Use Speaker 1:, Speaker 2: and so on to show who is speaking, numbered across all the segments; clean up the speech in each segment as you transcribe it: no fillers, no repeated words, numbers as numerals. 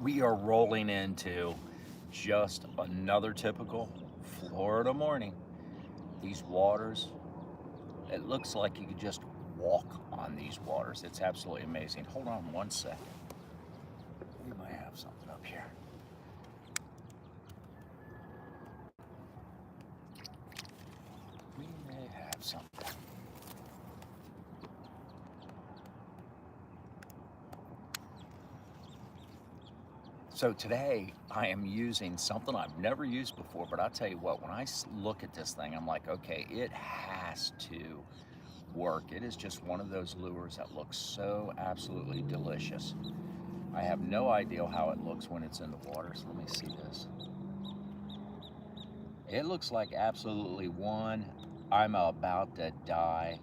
Speaker 1: We are rolling into just another typical Florida morning. These waters, it looks like you could just walk on these waters. It's absolutely amazing. Hold on one second. We might have something up here. We may have something. So today I am using something I've never used before, but I'll tell you what, when I look at this thing, I'm like, okay, it has to work. It is just one of those lures that looks so absolutely delicious. I have no idea how it looks when it's in the water, so let me see this. It looks like absolutely one I'm about to die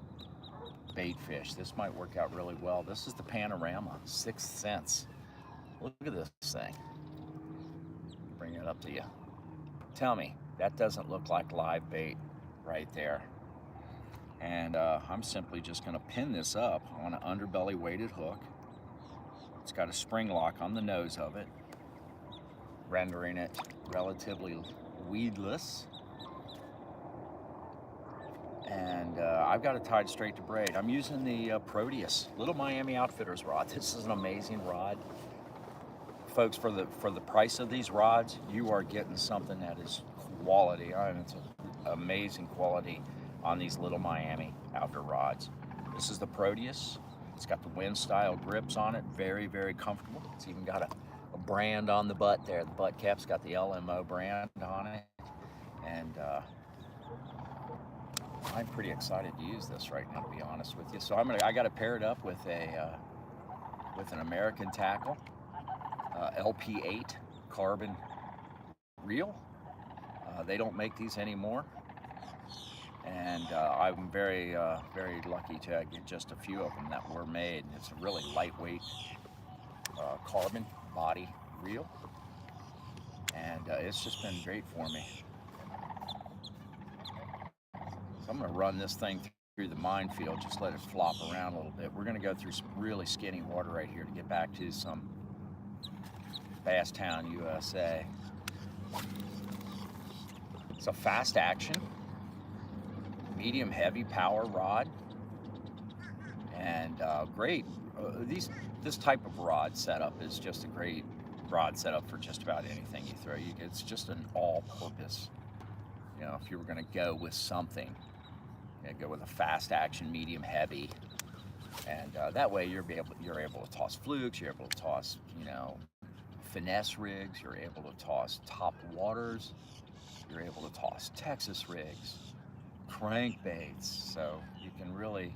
Speaker 1: bait fish. This might work out really well. This is the Panorama, 6 cents. Look at this thing. Bring it up to you. Tell me, that doesn't look like live bait right there. And I'm simply just going to pin this up on an underbelly weighted hook. It's got a spring lock on the nose of it, rendering it relatively weedless. And I've got it tied straight to braid. I'm using the Proteus Little Miami Outfitters rod. This is an amazing rod. Folks, for the price of these rods, you are getting something that is quality. I mean, it's amazing quality on these Little Miami Outfitter rods. This is the Proteus. It's got the wind style grips on it, very, very comfortable. It's even got a brand on the butt there. The butt cap's got the LMO brand on it. And I'm pretty excited to use this right now, to be honest with you. So I got to pair it up with an American Tackle LP8 carbon reel. They don't make these anymore, and I'm very lucky to get just a few of them that were made. It's a really lightweight carbon body reel, and it's just been great for me. So I'm going to run this thing through the minefield, just let it flop around a little bit. We're going to go through some really skinny water right here to get back to some Bass Town, USA. It's a fast action, medium heavy power rod, and great. This type of rod setup is just a great rod setup for just about anything you throw. It's just an all-purpose. You know, if you were going to go with something, go with a fast action, medium heavy, and that way you're able to toss flukes. You're able to toss, finesse rigs. You're able to toss top waters. You're able to toss Texas rigs, crankbaits. So you can really,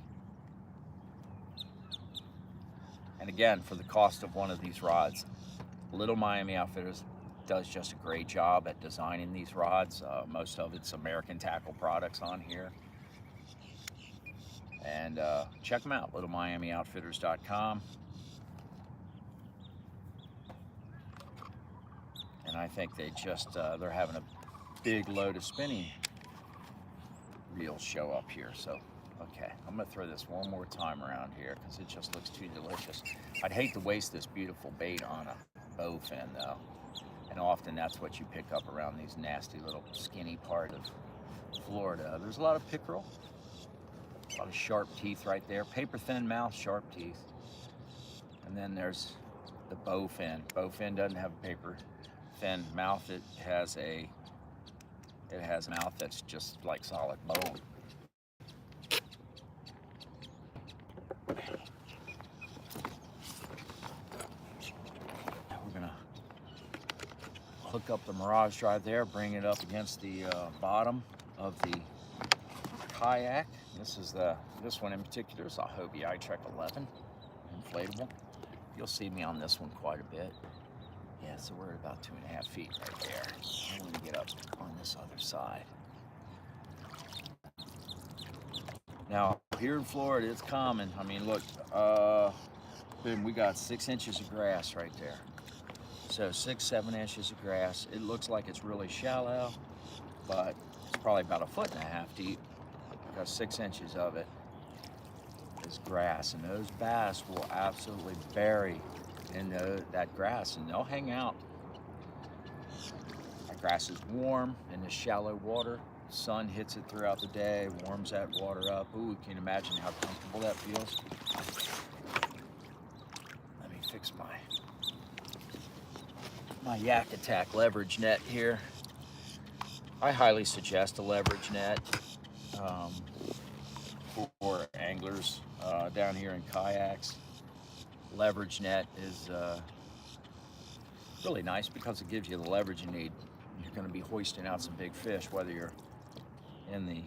Speaker 1: and again, for the cost of one of these rods, Little Miami Outfitters does just a great job at designing these rods. Most of it's American Tackle products on here. And check them out, littlemiamioutfitters.com. And I think they're having a big load of spinning reels show up here. So, okay, I'm gonna throw this one more time around here because it just looks too delicious. I'd hate to waste this beautiful bait on a bowfin though. And often that's what you pick up around these nasty little skinny part of Florida. There's a lot of pickerel, a lot of sharp teeth right there. Paper thin mouth, sharp teeth. And then there's the bowfin. Bowfin doesn't have a paper thin mouth. It has a mouth that's just like solid bone. We're gonna hook up the Mirage Drive there, bring it up against the bottom of the Kayak. This one in particular is a Hobie iTrek 11 inflatable. You'll see me on this one quite a bit. Yeah, so we're at about 2.5 feet right there. I'm going to get up on this other side. Now, here in Florida, it's common. I mean, look, boom, we got 6 inches of grass right there. So 6-7 inches of grass. It looks like it's really shallow, but it's probably about 1.5 feet deep because 6 inches of it is grass, and those bass will absolutely bury in that grass, and they'll hang out. That grass is warm in the shallow water. Sun hits it throughout the day, warms that water up. Ooh, can you imagine how comfortable that feels? Let me fix my Yak Attack leverage net here. I highly suggest a leverage net for anglers down here in kayaks. Leverage net is really nice because it gives you the leverage you need. You're going to be hoisting out some big fish, whether you're in the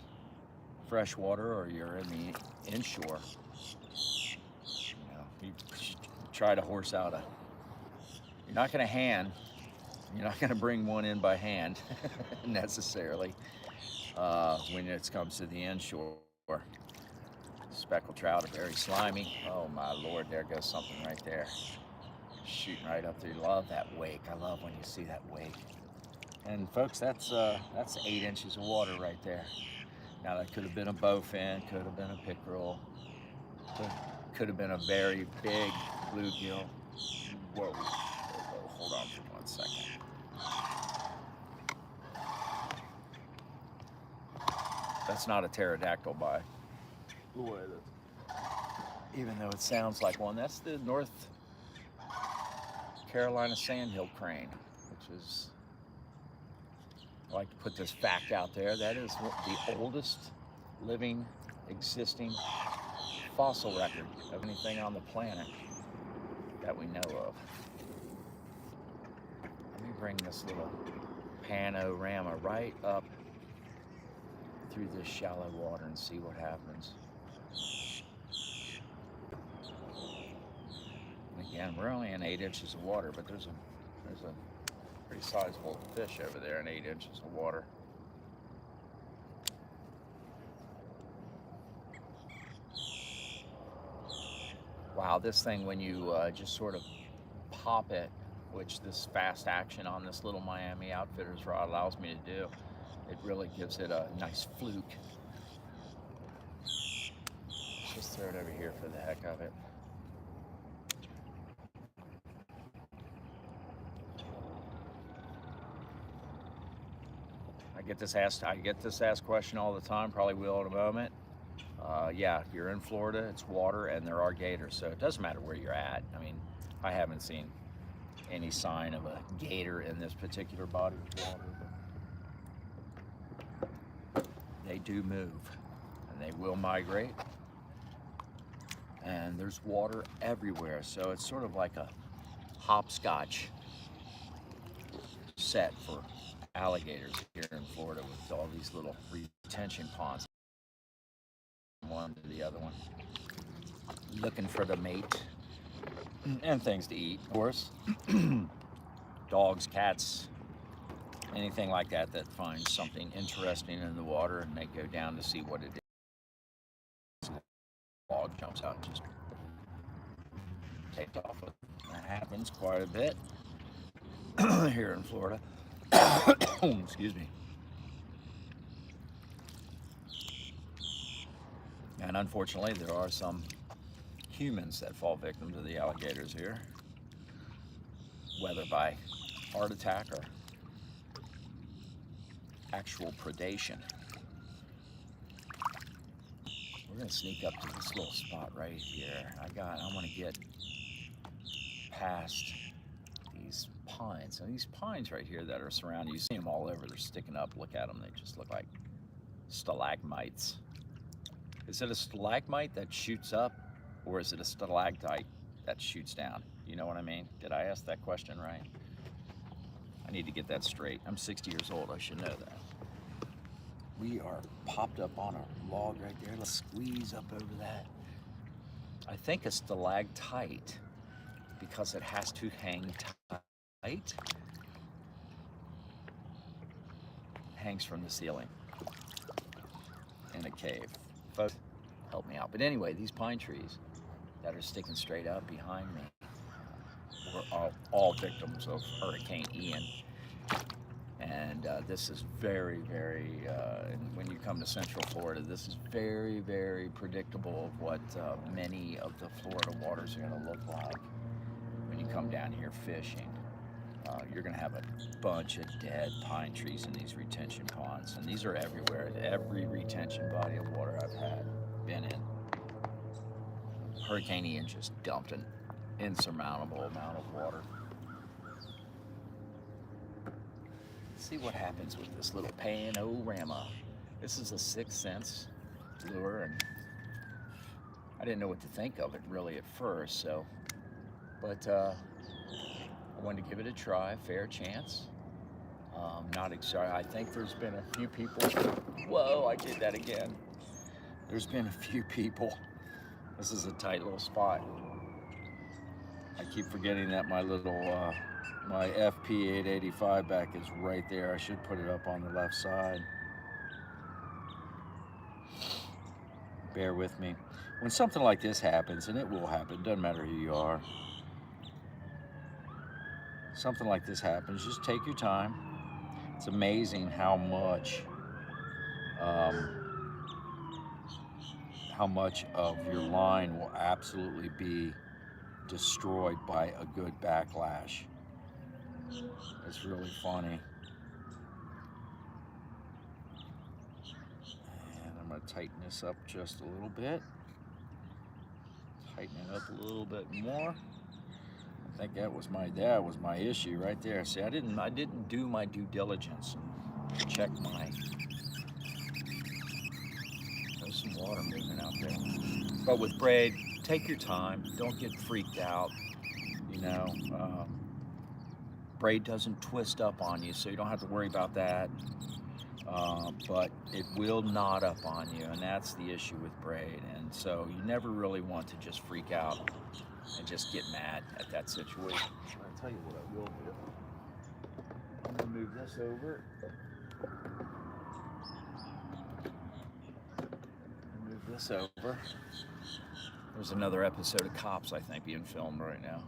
Speaker 1: freshwater or you're in the inshore. You try to horse out you're not going to bring one in by hand necessarily when it comes to the inshore. Speckled trout are very slimy. Oh my Lord, there goes something right there. Shooting right up through. Love that wake. I love when you see that wake. And folks, that's 8 inches of water right there. Now that could have been a bowfin, could have been a pickerel, could have been a very big bluegill. Whoa, hold on for 1 second. That's not a pterodactyl by the way even though it sounds like one. That's the North Carolina sandhill crane, which is, I like to put this fact out there, that is the oldest living, existing fossil record of anything on the planet that we know of. Let me bring this little panorama right up through this shallow water and see what happens. And again, we're only in 8 inches of water, but there's a pretty sizable fish over there in 8 inches of water. Wow, this thing, when you just sort of pop it, which this fast action on this little Miami Outfitters rod allows me to do, it really gives it a nice fluke. Let's just throw it over here for the heck of it. I get this asked question all the time, probably will in a moment. Yeah, you're in Florida, it's water, and there are gators, so it doesn't matter where you're at. I mean, I haven't seen any sign of a gator in this particular body of water, but they do move, and they will migrate, and there's water everywhere, so it's sort of like a hopscotch set for alligators here in Florida with all these little retention ponds, one to the other one, looking for the mate and things to eat, of course. Dogs, cats, anything like that finds something interesting in the water, and they go down to see what it is. Dog jumps out and just takes off. That happens quite a bit here in Florida. Excuse me. And unfortunately, there are some humans that fall victim to the alligators here, whether by heart attack or actual predation. We're gonna sneak up to this little spot right here. I want to get past these pines. And these pines right here that are surrounding, you see them all over. They're sticking up. Look at them. They just look like stalagmites. Is it a stalagmite that shoots up, or is it a stalactite that shoots down? You know what I mean? Did I ask that question right? I need to get that straight. I'm 60 years old. I should know that. We are popped up on a log right there. Let's squeeze up over that. I think a stalactite, because it has to hang tight, hangs from the ceiling in a cave. Folks, help me out. But anyway, these pine trees that are sticking straight up behind me were all victims of Hurricane Ian. And this is very, very, and when you come to Central Florida, this is very, very predictable of what many of the Florida waters are going to look like. when you come down here fishing. You're going to have a bunch of dead pine trees in these retention ponds, and these are everywhere. Every retention body of water I've been in, Hurricane Ian just dumped an insurmountable amount of water. Let's see what happens with this little panorama. This is a 6 cents lure, and I didn't know what to think of it really at first, but I wanted to give it a try, fair chance. Not excited. I think there's been a few people. Whoa, I did that again. There's been a few people. This is a tight little spot. I keep forgetting that my little, my FP 885 back is right there. I should put it up on the left side. Bear with me. When something like this happens, and it will happen, doesn't matter who you are, something like this happens, just take your time. It's amazing how much of your line will absolutely be destroyed by a good backlash. It's really funny. And I'm going to tighten this up just a little bit. Tighten it up a little bit more. I think that was my issue right there. See, I didn't do my due diligence and check there's some water moving out there. But with braid, take your time. Don't get freaked out. You know, braid doesn't twist up on you, so you don't have to worry about that. But it will knot up on you, and that's the issue with braid. And so you never really want to just freak out and just get mad at that situation. I'll tell you what I will do. I'm gonna move this over. Move this over. There's another episode of Cops, I think, being filmed right now.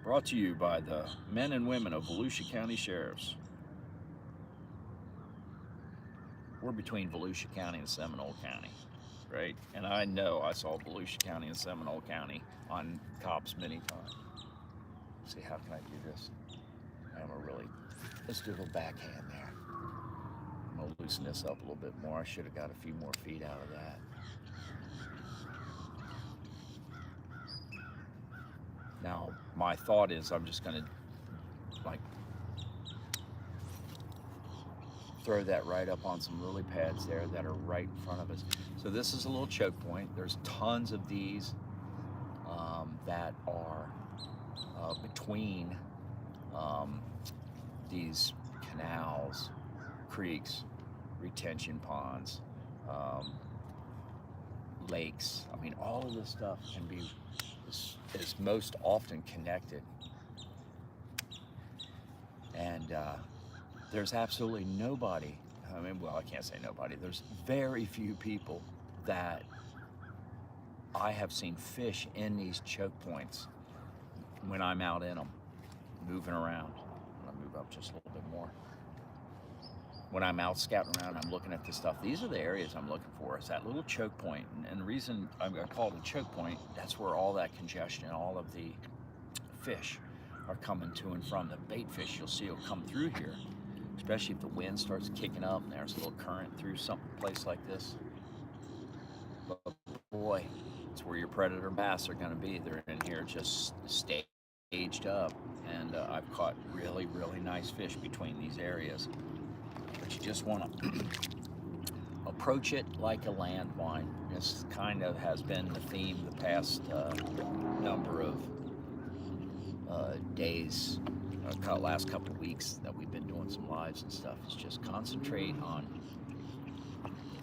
Speaker 1: Brought to you by the men and women of Volusia County Sheriffs. We're between Volusia County and Seminole County, right? And I know I saw Volusia County and Seminole County on Cops many times. Let's see, how can I do this? Let's do a little backhand there. I'm gonna loosen this up a little bit more. I should have got a few more feet out of that. Now, my thought is I'm just gonna throw that right up on some lily pads there that are right in front of us. So this is a little choke point. There's tons of these that are between these canals, creeks, retention ponds, lakes. I mean, all of this stuff can be is most often connected. And there's absolutely nobody, I can't say nobody, there's very few people that I have seen fish in these choke points when I'm out in them, moving around. I'm gonna move up just a little bit more. When I'm out scouting around, I'm looking at this stuff. These are the areas I'm looking for. It's that little choke point. And the reason I'm gonna call it a choke point, that's where all that congestion, all of the fish are coming to and from. The bait fish, you'll see, will come through here, especially if the wind starts kicking up and there's a little current through some place like this. But boy, it's where your predator bass are gonna be. They're in here just staged up. And I've caught really, really nice fish between these areas. But you just wanna approach it like a landmine. This kind of has been the theme the past number of days, last couple of weeks that we've been doing some lives and stuff. Is just concentrate on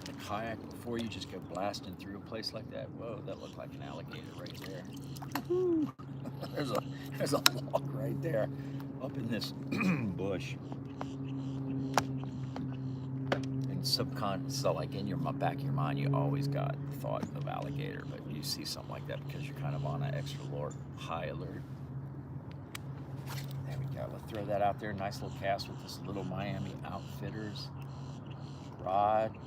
Speaker 1: the kayak before you just go blasting through a place like that. Whoa, that looked like an alligator right there. There's a log right there up in this bush. So like in your back of your mind, you always got the thought of alligator, but you see something like that because you're kind of on an extra high alert. There we go. Let's throw that out there. Nice little cast with this little Miami Outfitters rod.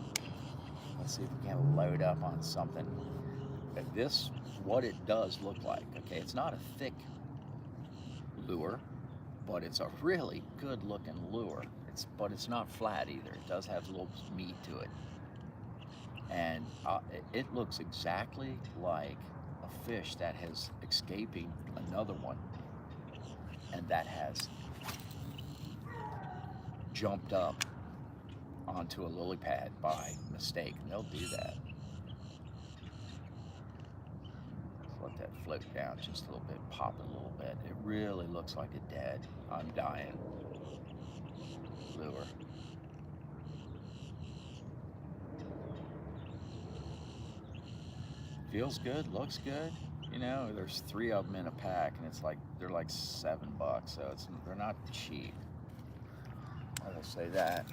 Speaker 1: Let's see if we can load up on something this, what it does look like. Okay, it's not a thick lure, but it's a really good looking lure. But it's not flat either. It does have a little meat to it. And it looks exactly like a fish that has escaping another one and that has jumped up onto a lily pad by mistake. And they'll do that. Let that float down just a little bit, pop it a little bit. It really looks like a dead, I'm dying lure. Feels good, looks good. You know, there's 3 of them in a pack, and it's like they're like $7, so they're not cheap. I will say that.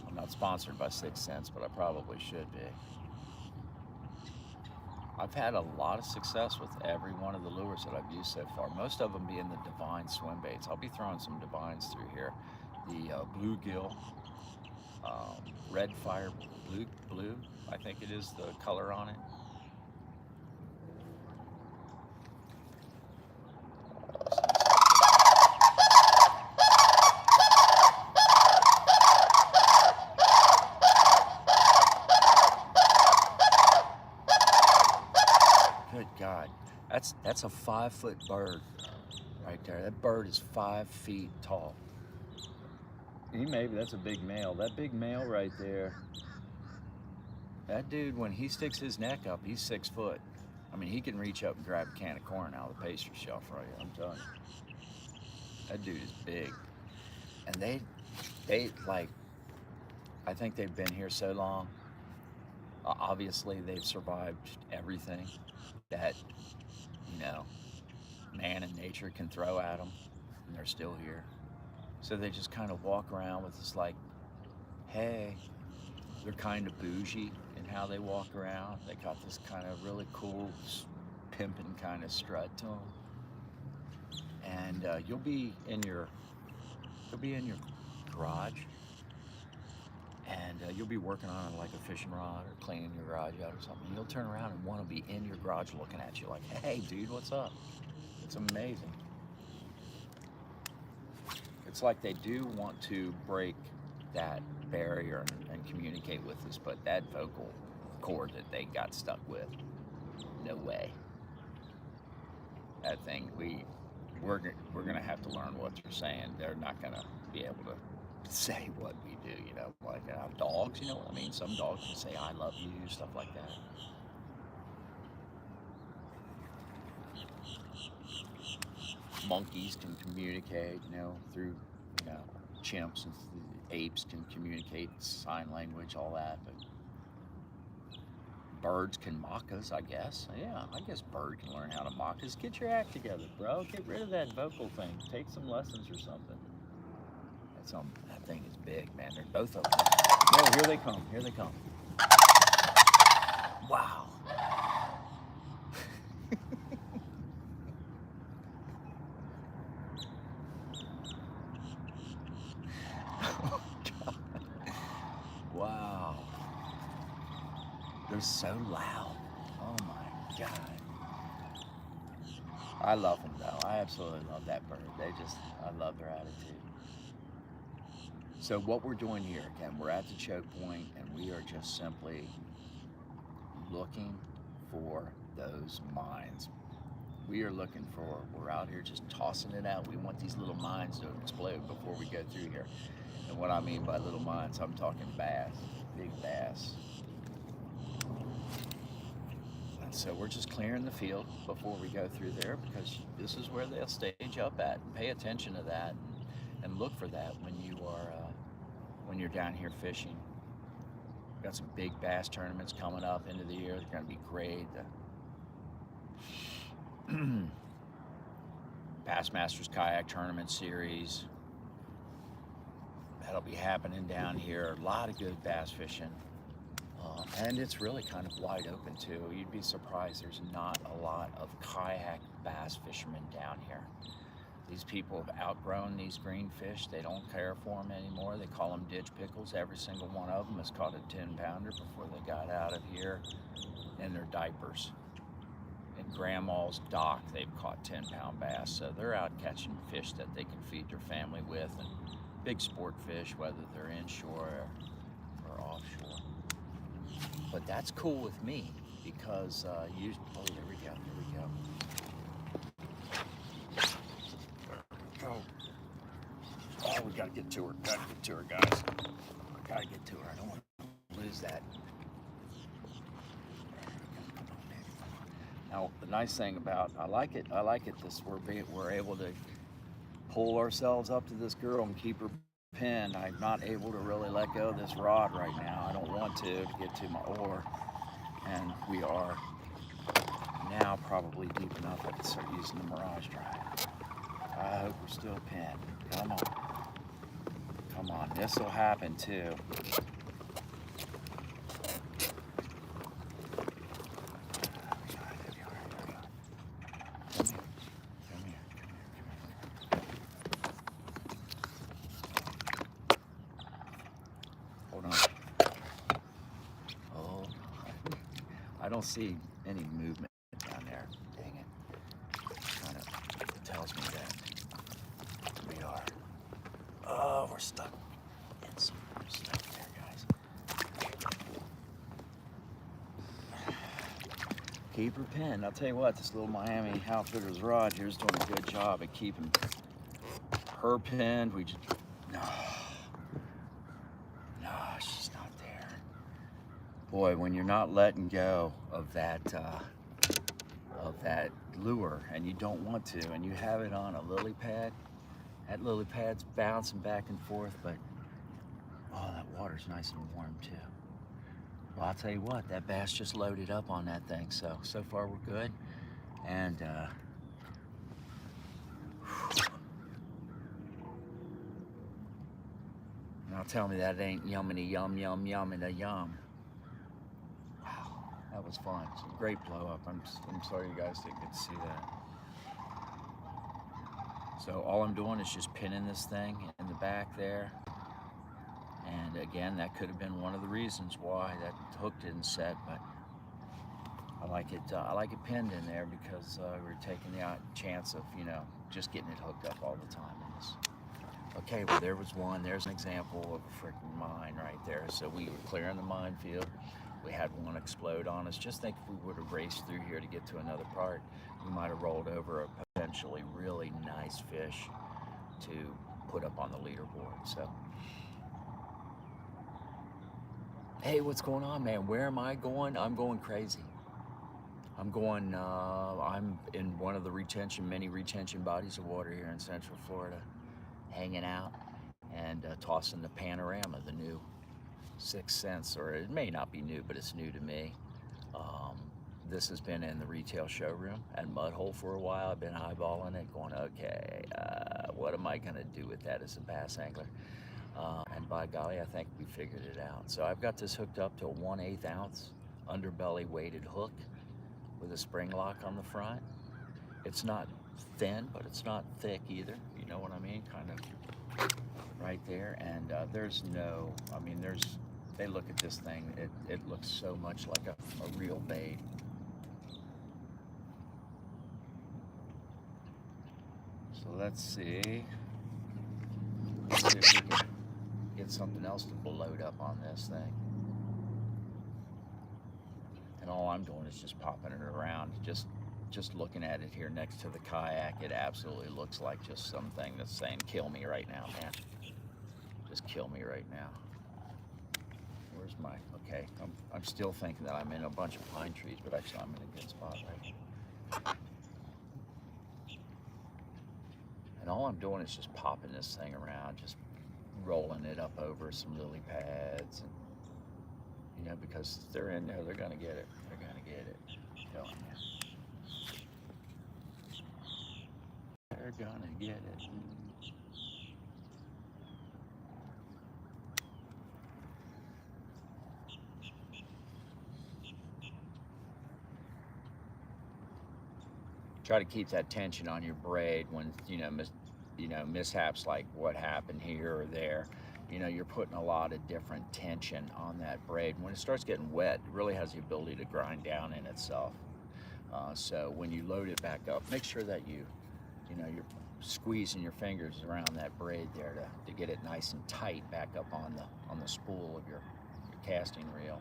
Speaker 1: I'm not sponsored by 6 Cents, but I probably should be. I've had a lot of success with every one of the lures that I've used so far. Most of them being the Divine swim baits. I'll be throwing some Divines through here. The bluegill, red fire blue, I think it is the color on it. Good God, that's a 5-foot bird right there. That bird is 5 feet tall. Maybe that's a big male. That big male right there, that dude, when he sticks his neck up, he's 6 foot. I mean, he can reach up and grab a can of corn out of the pastry shelf right here, I'm telling you. That dude is big. And they like, I think they've been here so long. Obviously, they've survived everything that, you know, man and nature can throw at them, and they're still here. So they just kind of walk around with this like, hey, they're kind of bougie in how they walk around. They got this kind of really cool pimping kind of strut to them. And you'll be in your garage, and you'll be working on like a fishing rod or cleaning your garage out or something. You'll turn around and want to be in your garage looking at you like, hey, dude, what's up? It's amazing. It's like they do want to break that barrier and communicate with us, but that vocal cord that they got stuck with, no way. That thing, we're gonna have to learn what they're saying. They're not gonna be able to say what we do, you know, like dogs, you know what I mean? Some dogs can say I love you, stuff like that. Monkeys can communicate, you know, through, you know, chimps and apes can communicate sign language, all that, but birds can mock us, I guess. Yeah, I guess bird can learn how to mock us. Get your act together, bro. Get rid of that vocal thing. Take some lessons or something. That thing is big, man. They're both of them. No, here they come. Here they come. Wow. Oh, God. Wow. They're so loud. Oh my God. I love them though. I absolutely love that bird. I love their attitude. So what we're doing here, again, we're at the choke point and we are just simply looking for those mines. We're out here just tossing it out. We want these little mines to explode before we go through here. And what I mean by little mines, I'm talking bass, big bass. And so we're just clearing the field before we go through there because this is where they'll stage up at. And pay attention to that and look for that when you're down here fishing. We've got some big bass tournaments coming up into the year. They're going to be great. Bassmasters Kayak Tournament Series. That'll be happening down here. A lot of good bass fishing. And it's really kind of wide open too. You'd be surprised there's not a lot of kayak bass fishermen down here. These people have outgrown these green fish. They don't care for them anymore. They call them ditch pickles. Every single one of them has caught a 10-pounder before they got out of here in their diapers. In Grandma's dock, they've caught 10-pound bass. So they're out catching fish that they can feed their family with, and big sport fish, whether they're inshore or offshore. But that's cool with me because oh, there we go. Oh, we gotta get to her. Guys. Gotta get to her. I don't want to lose that. Now, the nice thing about I like it. This we're able to pull ourselves up to this girl and keep her pinned. I'm not able to really let go of this rod right now. I don't want to get to my oar, and we are now probably deep enough I can start using the Mirage Drive. I hope we're still pinned. Come on, this will happen too. Come here. Hold on. Oh, I don't see any movement down there. Dang it. Kind of tells me that we are. Oh, we're stuck. We're stuck there, guys. Keep her pinned. I'll tell you what, this little Miami Outfitters rod here is doing a good job at keeping her pinned. We just no, she's not there. Boy, when you're not letting go of that lure, and you don't want to, and you have it on a lily pad. That lily pad's bouncing back and forth, but oh, that water's nice and warm too. Well, I'll tell you what, that bass just loaded up on that thing, so far we're good. And now tell me that ain't yummity yum yum yum and a yum. Wow, that was fun. It's a great blow up. I'm sorry you guys didn't get to see that. So all I'm doing is just pinning this thing in the back there. And again, that could have been one of the reasons why that hook didn't set, but I like it pinned in there because we're taking the chance of, just getting it hooked up all the time in this. Okay, well there was one. There's an example of a freaking mine right there. So we were clearing the minefield. We had one explode on us. Just think if we would have raced through here to get to another part, we might have rolled over a potentially really nice fish to put up on the leaderboard. So, hey, what's going on, man? Where am I going? I'm going crazy. I'm in one of the many retention bodies of water here in Central Florida, hanging out and tossing the Panorama, the new Sixth Sense, or it may not be new, but it's new to me. This has been in the retail showroom at Mudhole for a while. I've been eyeballing it, going, okay, what am I gonna do with that as a bass angler? And by golly, I think we figured it out. So I've got this hooked up to a 1/8 ounce underbelly weighted hook with a spring lock on the front. It's not thin, but it's not thick either. You know what I mean? Kind of right there. And they look at this thing, it looks so much like a real bait. So let's see if we can get something else to load up on this thing. And all I'm doing is just popping it around. Just looking at it here next to the kayak, it absolutely looks like just something that's saying, kill me right now, man. Just kill me right now. Where's my, okay, I'm still thinking that I'm in a bunch of pine trees, but actually I'm in a good spot right here. And all I'm doing is just popping this thing around, just rolling it up over some lily pads, and because they're in there, they're gonna get it. They're gonna get it. I'm telling you. They're gonna get it. try to keep that tension on your braid when, mishaps like what happened here or there. You're putting a lot of different tension on that braid. When it starts getting wet, it really has the ability to grind down in itself. So when you load it back up, make sure that you're squeezing your fingers around that braid there to get it nice and tight back up on the spool of your casting reel.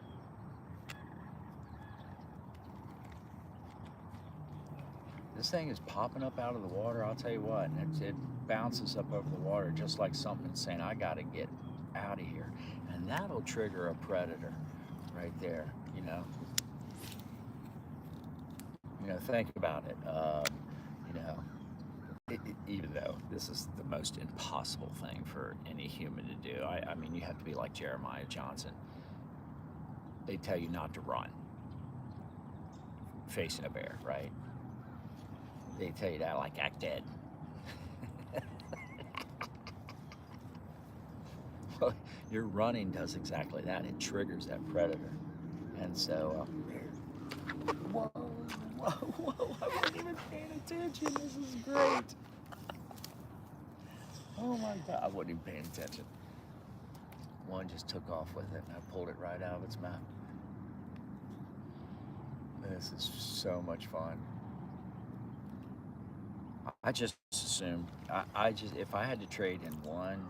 Speaker 1: This thing is popping up out of the water, I'll tell you what, and it bounces up over the water just like something saying, I gotta get out of here. And that'll trigger a predator right there, think about it. Even though this is the most impossible thing for any human to do, I mean, you have to be like Jeremiah Johnson. They tell you not to run facing a bear, right? They tell you that like act dead. Well, your running does exactly that. It triggers that predator. And so, whoa, I wasn't even paying attention. This is great. Oh my God, I wasn't even paying attention. One just took off with it and I pulled it right out of its mouth. This is so much fun. I just assumed, if I had to trade in one,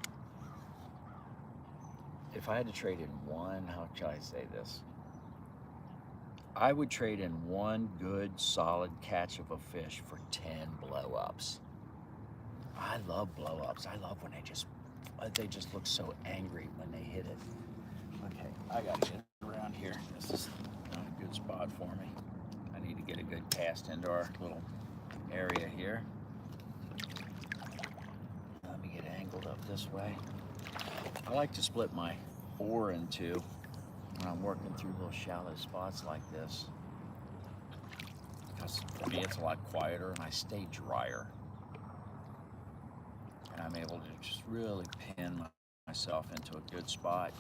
Speaker 1: how shall I say this? I would trade in one good, solid catch of a fish for 10 blow-ups. I love blow-ups. I love when they just look so angry when they hit it. Okay, I gotta get around here. This is not a good spot for me. I need to get a good cast into our little area here. Let me get angled up this way. I like to split my oar in two when I'm working through little shallow spots like this. Because to me it's a lot quieter and I stay drier. And I'm able to just really pin myself into a good spot.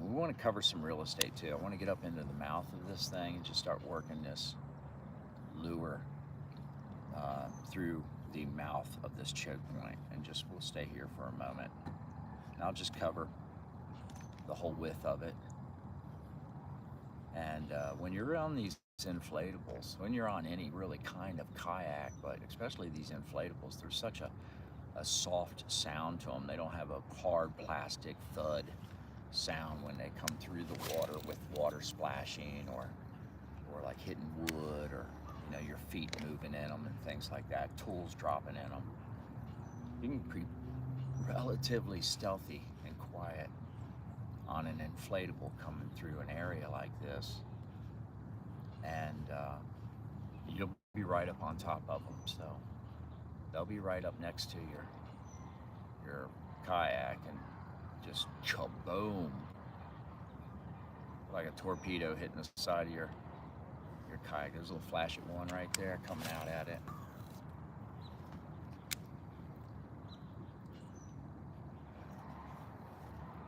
Speaker 1: We want to cover some real estate too. I want to get up into the mouth of this thing and just start working this lure through the mouth of this choke point, and we'll stay here for a moment. And I'll just cover the whole width of it. And when you're on these inflatables, when you're on any really kind of kayak, but especially these inflatables, there's such a soft sound to them. They don't have a hard plastic thud sound when they come through the water with water splashing or like hitting wood, or your feet moving in them and things like that, tools dropping in them. You can be relatively stealthy and quiet on an inflatable coming through an area like this, and you'll be right up on top of them, so they'll be right up next to your kayak and just kaboom, like a torpedo hitting the side of your kayak. There's a little flash at one right there coming out at it.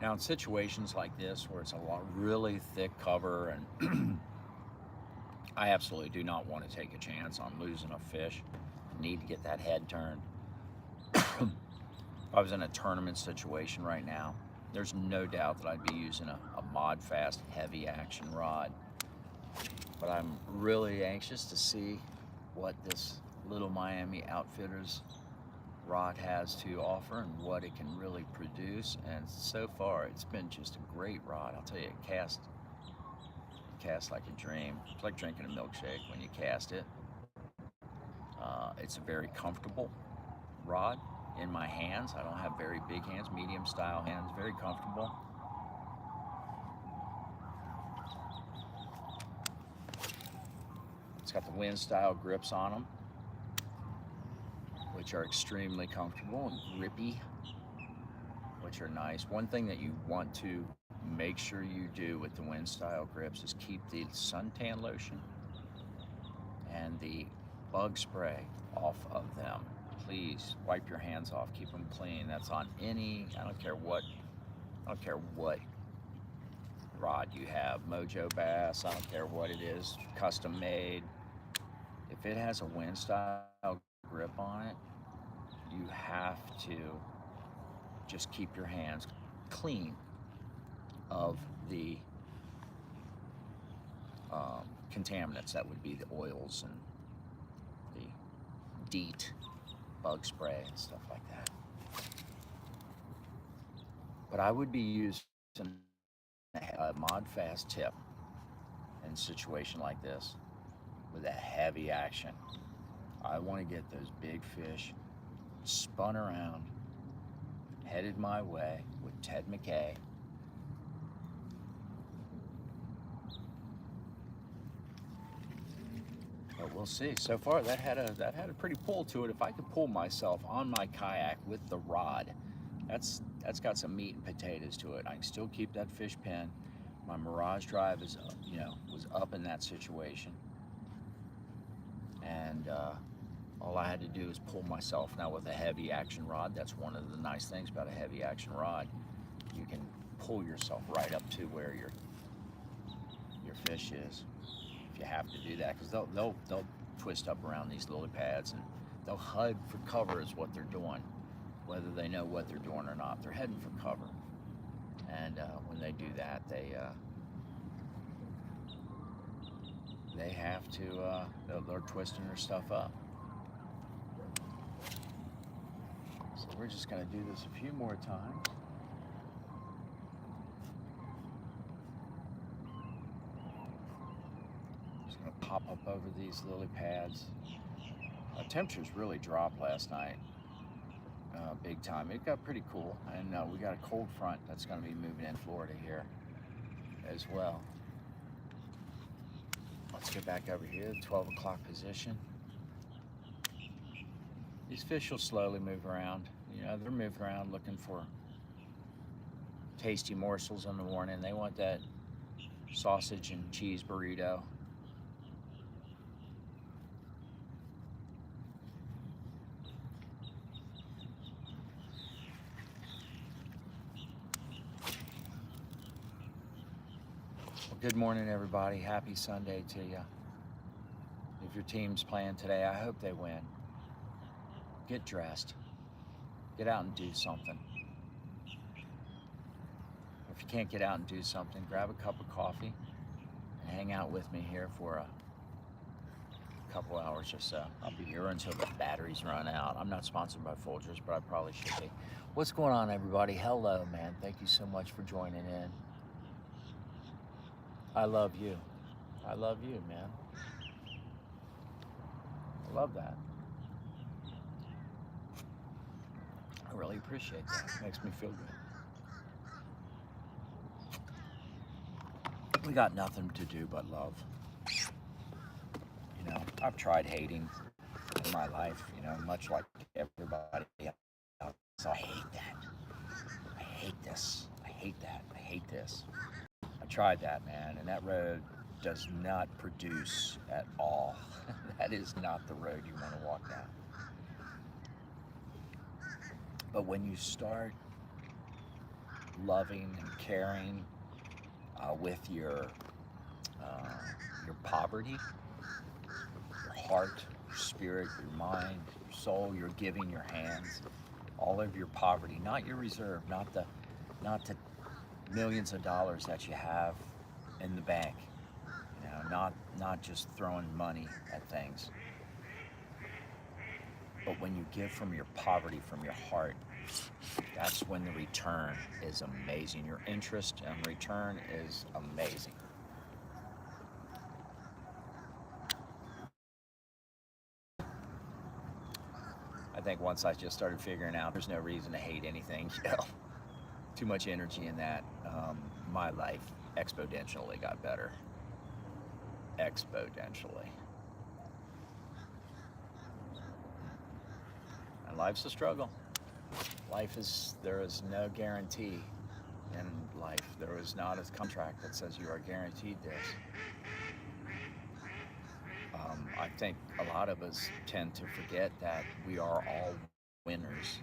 Speaker 1: Now in situations like this where it's a really thick cover, and I absolutely do not want to take a chance on losing a fish. I need to get that head turned. If I was in a tournament situation right now, there's no doubt that I'd be using a Modfast heavy action rod. But I'm really anxious to see what this Little Miami Outfitters rod has to offer and what it can really produce. And so far, it's been just a great rod. I'll tell you, it casts like a dream. It's like drinking a milkshake when you cast it. It's a very comfortable rod in my hands. I don't have very big hands, medium style hands, very comfortable. It's got the wind style grips on them, which are extremely comfortable, and grippy, which are nice. One thing that you want to make sure you do with the wind style grips is keep the suntan lotion and the bug spray off of them. Please wipe your hands off, keep them clean. That's on any, I don't care what rod you have, Mojo Bass, I don't care what it is, custom made. If it has a wind style grip on it, you have to just keep your hands clean of the contaminants. That would be the oils and the DEET, bug spray and stuff like that. But I would be using a mod fast tip in a situation like this with a heavy action. I want to get those big fish spun around, headed my way with Ted McKay. But we'll see. So far, that had a pretty pull to it. If I could pull myself on my kayak with the rod, that's got some meat and potatoes to it. I can still keep that fish pin. My Mirage drive is, was up in that situation, and all I had to do is pull myself. Now with a heavy action rod, that's one of the nice things about a heavy action rod. You can pull yourself right up to where your fish is. If you have to do that, because they'll twist up around these lily pads and they'll hide for cover is what they're doing, whether they know what they're doing or not. They're heading for cover, and when they do that, they have to they're twisting their stuff up. So we're just going to do this a few more times. Just going to pop up over these lily pads. Temperatures really dropped last night, big time. It got pretty cool, and we got a cold front that's going to be moving in Florida here as well. Let's get back over here, 12 o'clock position. These fish will slowly move around. They're moving around looking for tasty morsels in the morning. They want that sausage and cheese burrito. Well, good morning, everybody. Happy Sunday to you. If your team's playing today, I hope they win. Get dressed. Get out and do something. If you can't get out and do something, grab a cup of coffee and hang out with me here for a couple hours or so. I'll be here until the batteries run out. I'm not sponsored by Folgers, but I probably should be. What's going on, everybody? Hello, man. Thank you so much for joining in. I love you. I love you, man. I love that. I really appreciate that. It makes me feel good. We got nothing to do but love. I've tried hating in my life, much like everybody else. So I hate that. I hate this. I hate that. I hate this. I tried that, man, and that road does not produce at all. That is not the road you want to walk down. But when you start loving and caring with your poverty, your heart, your spirit, your mind, your soul, your giving, your hands, all of your poverty, not your reserve, not the millions of dollars that you have in the bank, not just throwing money at things. But when you give from your poverty, from your heart, that's when the return is amazing. Your interest and return is amazing. I think once I just started figuring out there's no reason to hate anything, too much energy in that, my life exponentially got better. Exponentially. And life's a struggle. There is no guarantee in life. There is not a contract that says you are guaranteed this. I think a lot of us tend to forget that we are all winners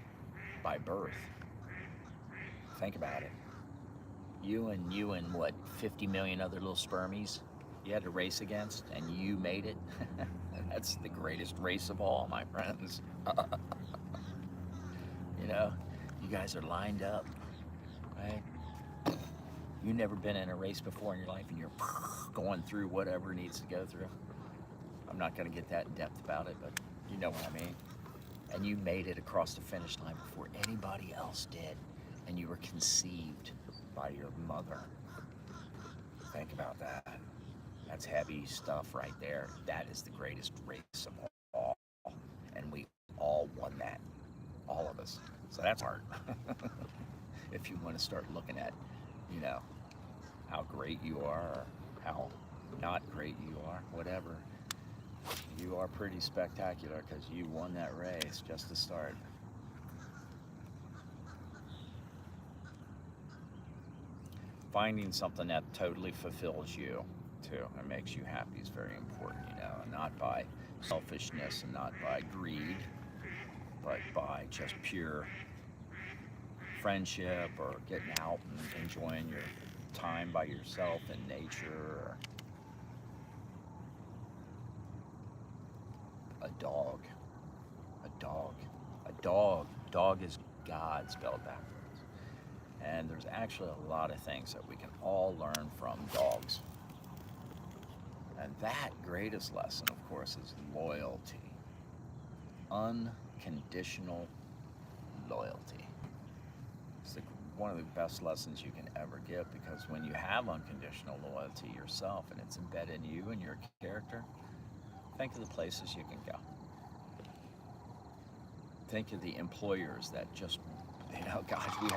Speaker 1: by birth. Think about it. You and what, 50 million other little spermies you had to race against, and you made it. That's the greatest race of all, my friends. You know, you guys are lined up, right? You've never been in a race before in your life, and you're going through whatever needs to go through. I'm not going to get that in depth about it, but you know what I mean. And you made it across the finish line before anybody else did, and you were conceived by your mother. Think about that. That's heavy stuff right there. That is the greatest race of all, and we all won that, all of us. So that's hard. If you want to start looking at, you know, how great you are or how not great you are, whatever, you are pretty spectacular because you won that race just to start. Finding something that totally fulfills you too and makes you happy is very important, you know, and not by selfishness and not by greed, but by just pure friendship or getting out and enjoying your time by yourself in nature, or a dog. A dog. A dog. Dog is God spelled backwards. And there's actually a lot of things that we can all learn from dogs. And that greatest lesson, of course, is loyalty. Unconditional loyalty. It's one of the best lessons you can ever give, because when you have unconditional loyalty yourself and it's embedded in you and your character, think of the places you can go. Think of the employers that just, you know, gosh, we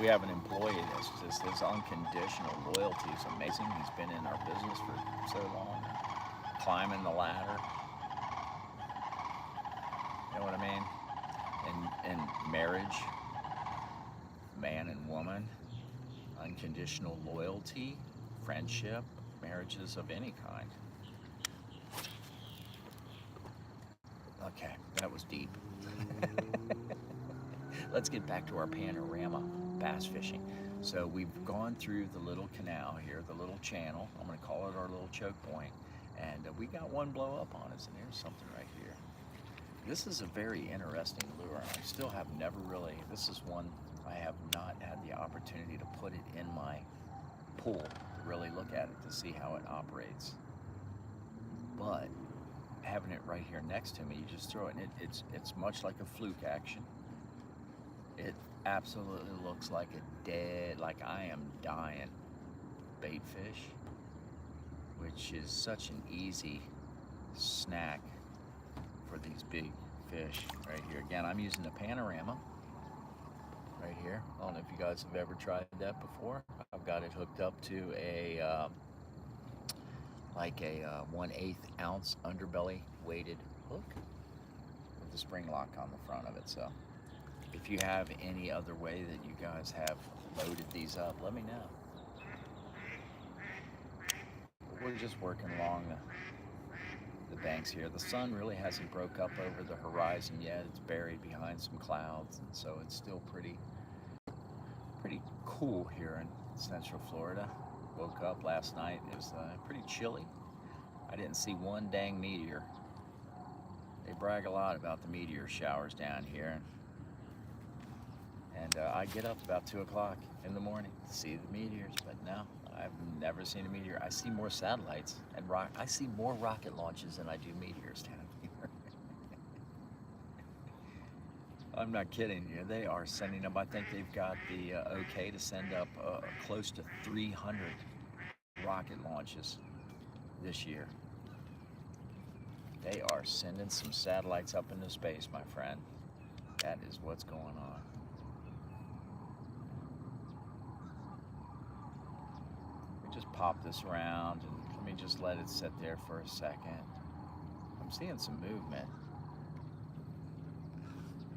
Speaker 1: have an employee that's just, his unconditional loyalty is amazing. He's been in our business for so long, climbing the ladder. You know what I mean? In marriage, man and woman, unconditional loyalty, friendship, marriages of any kind. Okay, that was deep. Let's get back to our panorama bass fishing. So we've gone through the little canal here, the little channel. I'm going to call it our little choke point. And we got one blow up on us, and there's something right here. This is a very interesting lure. I still have never really, this is one I have not had the opportunity to put it in my pool to really look at it to see how it operates. But having it right here next to me, you just throw it, and it's much like a fluke action. It absolutely looks like a dead, like I am dying bait fish, which is such an easy snack for these big fish right here. Again, I'm using the panorama right here. I don't know if you guys have ever tried that before. I've got it hooked up to a like a 1/8 ounce underbelly weighted hook with a spring lock on the front of it. So if you have any other way that you guys have loaded these up, let me know. We're just working along the banks here. The sun really hasn't broke up over the horizon yet. It's buried behind some clouds, and so it's still pretty cool here in Central Florida. Woke up last night, it was pretty chilly. I didn't see one dang meteor. They brag a lot about the meteor showers down here. And I get up about 2 o'clock in the morning to see the meteors, but no, I've never seen a meteor. I see more satellites and I see more rocket launches than I do meteors down here. I'm not kidding you. They are sending up, I think they've got the okay to send up close to 300 rocket launches this year. They are sending some satellites up into space, my friend. That is what's going on. Let me just pop this around and let me just let it sit there for a second. I'm seeing some movement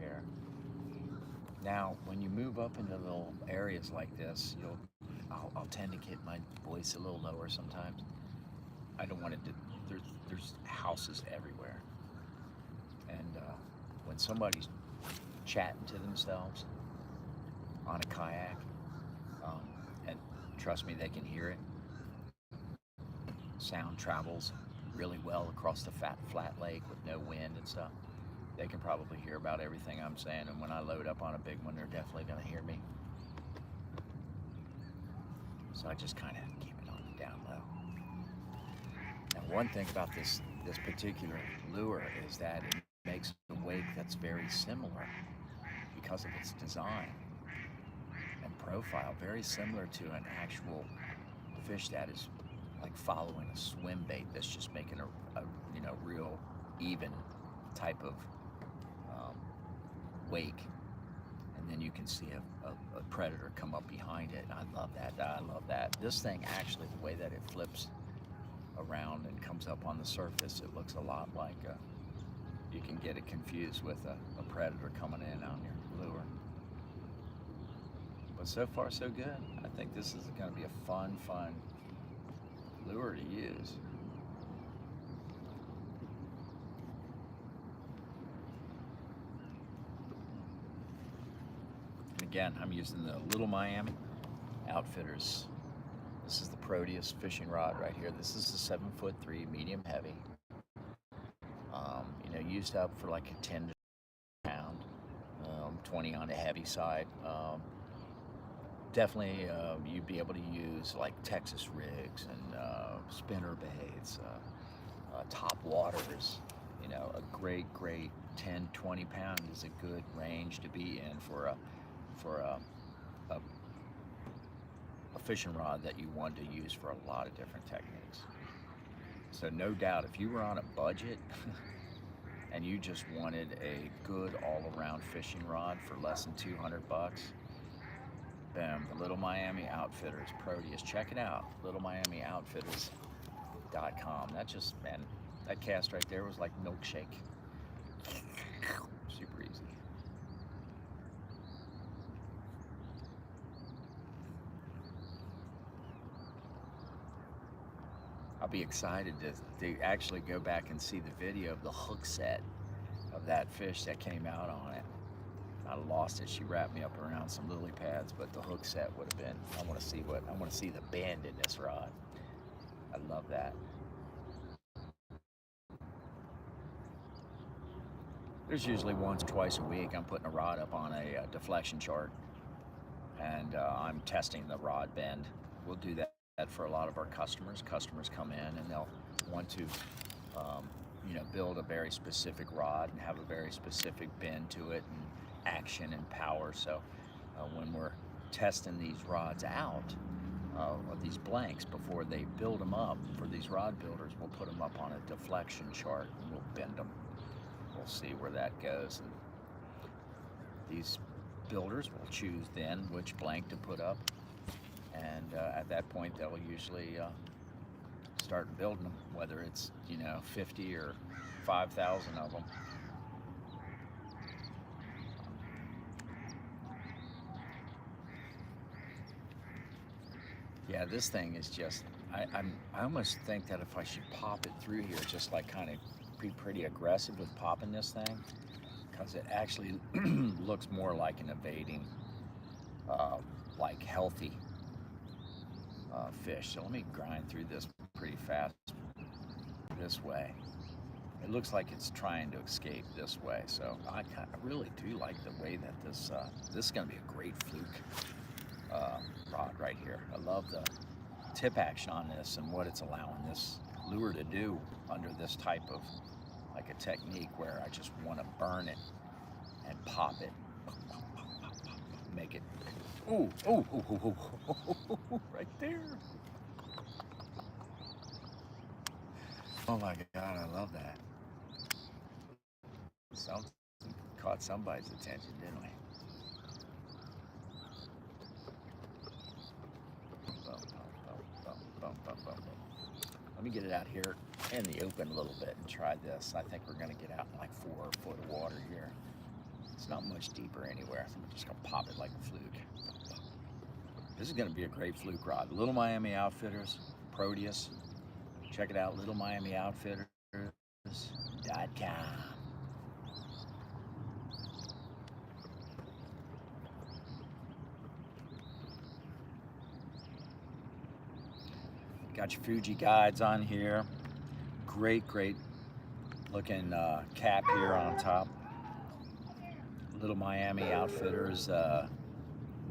Speaker 1: here. Now, when you move up into little areas like this, I'll tend to get my voice a little lower sometimes. I don't want it to, there's houses everywhere. And when somebody's chatting to themselves on a kayak, um, and trust me, they can hear it. Sound travels really well across the flat lake with no wind and stuff. They can probably hear about everything I'm saying, and when I load up on a big one, they're definitely going to hear me. So I just kind of keep it on the down low. And one thing about this particular lure is that it makes a wake that's very similar because of its design and profile, very similar to an actual fish that is like following a swim bait that's just making a real even type of wake, and then you can see a predator come up behind it. And I love that. I love that. This thing actually, the way that it flips around and comes up on the surface, it looks a lot like you can get it confused with a predator coming in on your lure. But so far so good. I think this is going to be a fun lure to use. And again, I'm using the Little Miami Outfitters. This is the Proteus fishing rod right here. This is a 7'3", medium heavy. Used up for like a 10 pound, 20 on the heavy side. Definitely you'd be able to use like Texas rigs and spinner baits, top waters. A great 10-20 pound is a good range to be in for a fishing rod that you want to use for a lot of different techniques. So no doubt, if you were on a budget and you just wanted a good all-around fishing rod for less than 200 bucks, boom, the Little Miami Outfitters Proteus. Check it out, littlemiamioutfitters.com. That cast right there was like milkshake. Super easy. I'll be excited to actually go back and see the video of the hook set of that fish that came out on it. I lost it. She wrapped me up around some lily pads, but the hook set would have been. I want to see the bend in this rod. I love that. There's usually once or twice a week I'm putting a rod up on a deflection chart, and I'm testing the rod bend. We'll do that for a lot of our customers. Customers come in and they'll want to build a very specific rod and have a very specific bend to it and action and power. So when we're testing these rods out, these blanks, before they build them up for these rod builders, we'll put them up on a deflection chart and we'll bend them. We'll see where that goes. And these builders will choose then which blank to put up, and at that point they'll usually start building them, whether it's 50 or 5,000 of them. Yeah, this thing is just, I almost think that if I should pop it through here, just like kind of be pretty aggressive with popping this thing, because it actually looks more like an evading, like healthy fish. So let me grind through this pretty fast this way. It looks like it's trying to escape this way. So I really do like the way that this is going to be a great fluke rod right here. I love the tip action on this and what it's allowing this lure to do under this type of like a technique where I just want to burn it and pop it, make it, ooh, right there. Oh my God, I love that. Something caught somebody's attention, didn't we? Let me get it out here in the open a little bit and try this. I think we're going to get out in like 4 foot of water here. It's not much deeper anywhere. So I'm just going to pop it like a fluke. This is going to be a great fluke rod. Little Miami Outfitters, Proteus. Check it out, littlemiamioutfitters.com. Got your Fuji guides on here. Great looking cap here on top. Little Miami Outfitters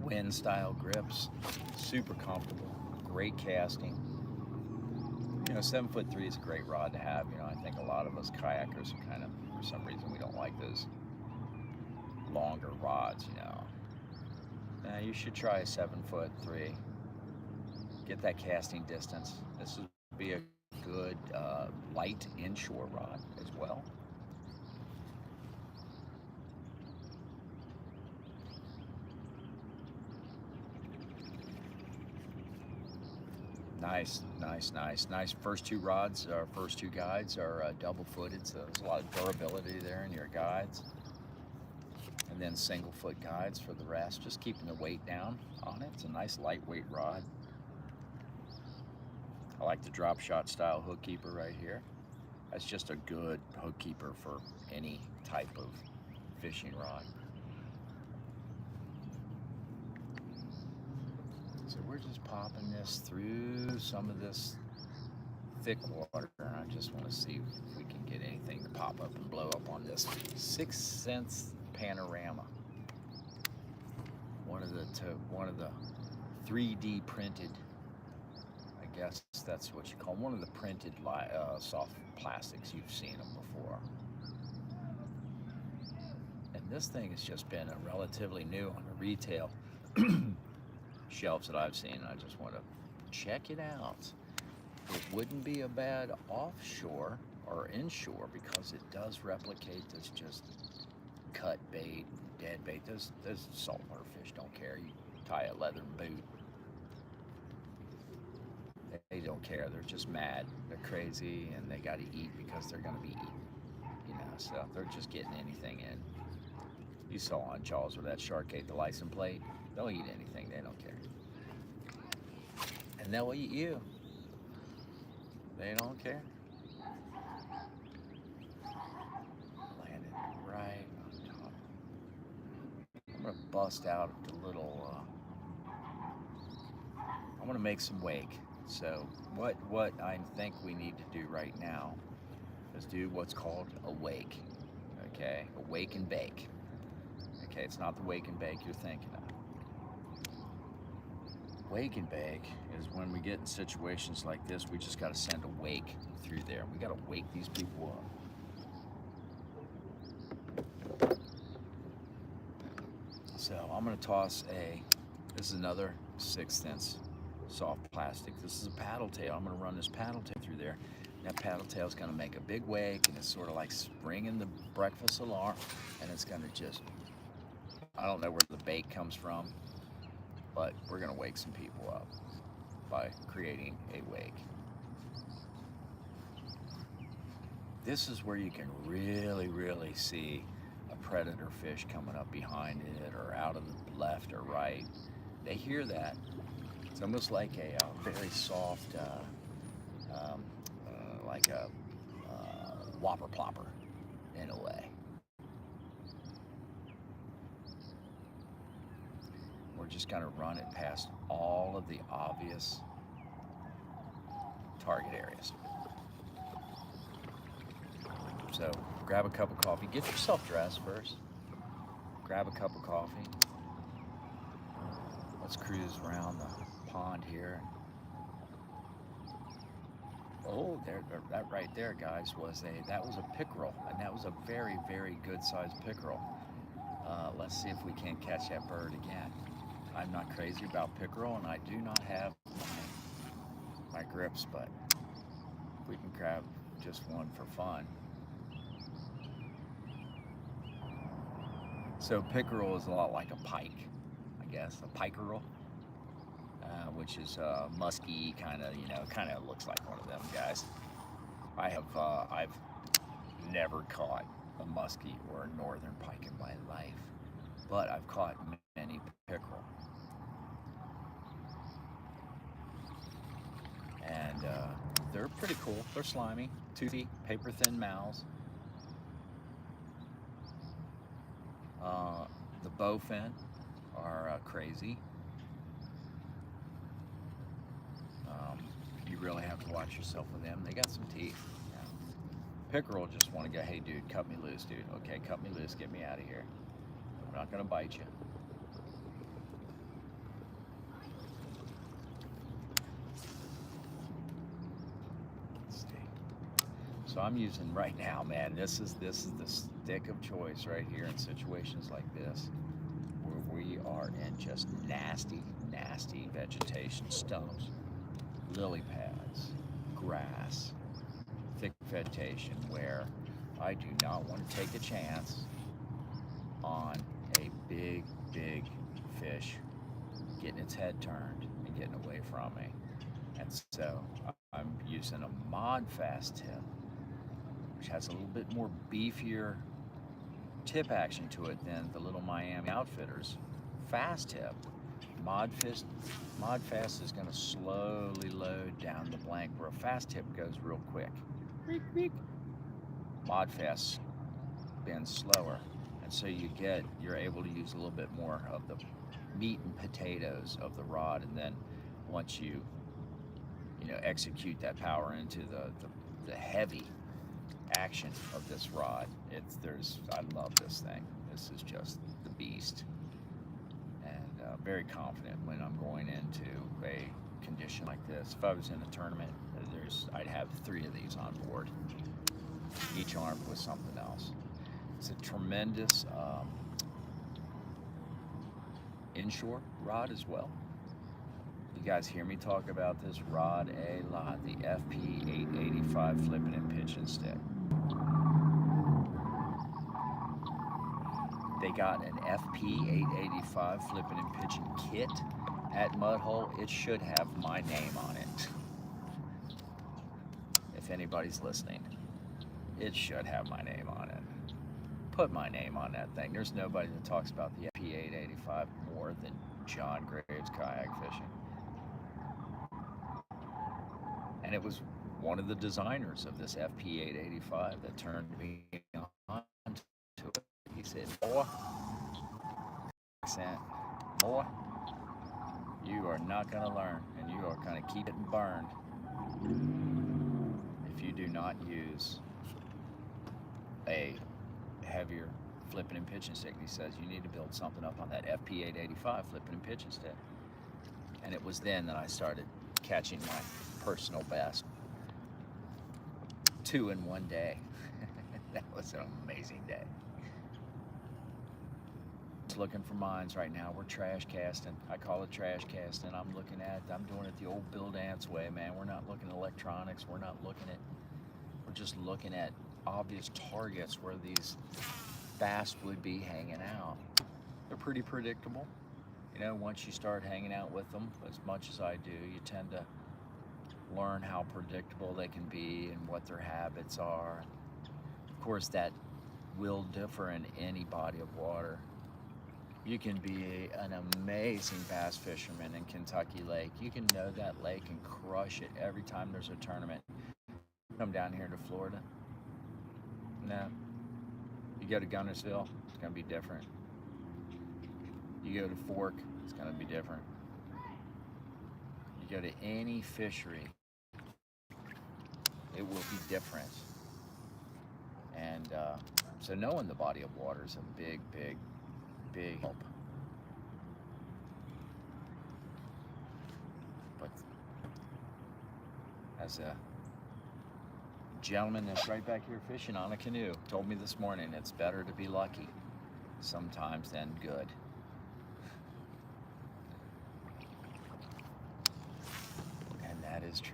Speaker 1: wind style grips. Super comfortable. Great casting. 7'3" is a great rod to have. I think a lot of us kayakers are kind of, for some reason, we don't like those longer rods. Now you should try a 7'3". Get that casting distance. This would be a good light inshore rod as well. Nice. First two rods, our first two guides are double-footed, so there's a lot of durability there in your guides. And then single-foot guides for the rest, just keeping the weight down on it. It's a nice lightweight rod. I like the drop shot style hook keeper right here. That's just a good hook keeper for any type of fishing rod. So we're just popping this through some of this thick water, and I just want to see if we can get anything to pop up and blow up on this 6 cents panorama. One of the 3D printed, I guess that's what you call them, one of the printed soft plastics. You've seen them before. And this thing has just been a relatively new on the retail shelves that I've seen. I just want to check it out. It wouldn't be a bad offshore or inshore because it does replicate this just cut bait, dead bait. Those saltwater fish don't care. You tie a leather boot, they don't care. They're just mad. They're crazy, and they got to eat because they're going to be eaten. So they're just getting anything in. You saw on Jaws where that shark ate the license plate. They'll eat anything. They don't care. And they'll eat you. They don't care. Landed right on top. I'm going to bust out the little... I want to make some wake. So what I think we need to do right now is do what's called a wake. Okay? A wake and bake. Okay, it's not the wake and bake you're thinking of. Wake and bake is when we get in situations like this, we just got to send a wake through there. We got to wake these people up. So I'm going to toss this is another 6 cents soft plastic. This is a paddle tail. I'm going to run this paddle tail through there. That paddle tail is going to make a big wake, and it's sort of like ringing the breakfast alarm, and it's going to just, I don't know where the bait comes from, but we're going to wake some people up by creating a wake. This is where you can really see a predator fish coming up behind it or out of the left or right. They hear that. It's almost like a very soft, like a whopper plopper in a way. We're just going to run it past all of the obvious target areas. So grab a cup of coffee. Get yourself dressed first. Grab a cup of coffee. Let's cruise around the pond here. Oh, that right there, guys, that was a pickerel, and that was a very good sized pickerel. Let's see if we can't catch that bird again. I'm not crazy about pickerel, and I do not have my grips, but we can grab just one for fun. So pickerel is a lot like a pike, I guess, a pickerel, which is musky, kind of looks like one of them guys. I've never caught a musky or a northern pike in my life, but I've caught many pickerel. And they're pretty cool. They're slimy, toothy, paper thin mouths. The bowfin are crazy. You really have to watch yourself with them. They got some teeth. Yeah. Pickerel just want to go, hey dude, cut me loose, dude. Okay, cut me loose, get me out of here. I'm not gonna bite you. Let's see. So I'm using right now, man, this is the stick of choice right here in situations like this, where we are in just nasty, nasty vegetation, stumps, lily pads, grass, thick vegetation, where I do not want to take a chance on a big, big fish getting its head turned and getting away from me. And so I'm using a mod fast tip, which has a little bit more beefier tip action to it than the little Miami Outfitters fast tip. Mod fast is going to slowly load down the blank, where a fast tip goes real quick. Mod fast bends slower, and so you're able to use a little bit more of the meat and potatoes of the rod, and then once you execute that power into the heavy action of this rod, I love this thing. This is just the beast, and very confident when I'm going into a condition like this. If I was in a tournament, I'd have 3 of these on board, each armed with something else. It's a tremendous inshore rod as well. You guys hear me talk about this rod a lot, the FP 885 flipping and pitching stick. They got an FP 885 flipping and pitching kit at Mudhole. It should have my name on it. If anybody's listening, it should have my name on it. Put my name on that thing. There's nobody that talks about the FP 885 more than John Graves Kayak Fishing. And it was one of the designers of this FP 885 that turned me on to it. He said, boy, you are not going to learn, and you are going to keep it burned if you do not use a heavier flipping and pitching stick. He says you need to build something up on that FP 885 flipping and pitching stick. And it was then that I started catching my personal best. 2 in one day. That was an amazing day. Just looking for mines right now. We're trash casting. I call it trash casting. I'm doing it the old Bill Dance way, man. We're not looking at electronics. We're just looking at obvious targets where these bass would be hanging out. They're pretty predictable. Once you start hanging out with them, as much as I do, you tend to learn how predictable they can be and what their habits are. Of course, that will differ in any body of water. You can be an amazing bass fisherman in Kentucky Lake. You can know that lake and crush it every time there's a tournament. Come down here to Florida. No. You go to Gunnersville, it's going to be different. You go to Fork, it's going to be different. You go to any fishery, it will be different. And so knowing the body of water is a big, big, big help. But as a gentleman that's right back here fishing on a canoe told me this morning, it's better to be lucky sometimes than good. And that is true.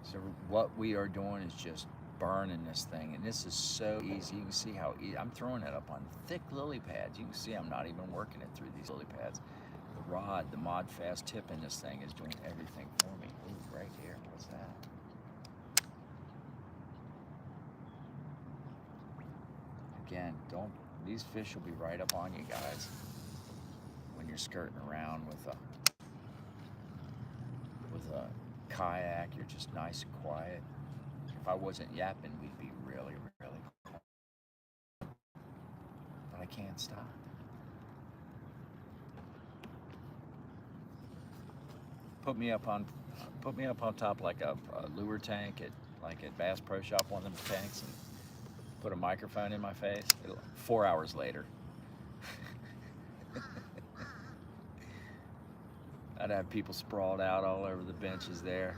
Speaker 1: So what we are doing is just burning this thing, and this is so easy. You can see how easy. I'm throwing it up on thick lily pads. You can see I'm not even working it through these lily pads. The rod, the mod fast tip in this thing is doing everything for me. Ooh, right here. What's that? Again, these fish will be right up on you guys when you're skirting around with a Kayak, you're just nice and quiet. If I wasn't yapping, we'd be really, really quiet. But I can't stop. Put me up on top like a lure tank at Bass Pro Shop, one of them tanks, and put a microphone in my face. 4 hours later, I'd have people sprawled out all over the benches there.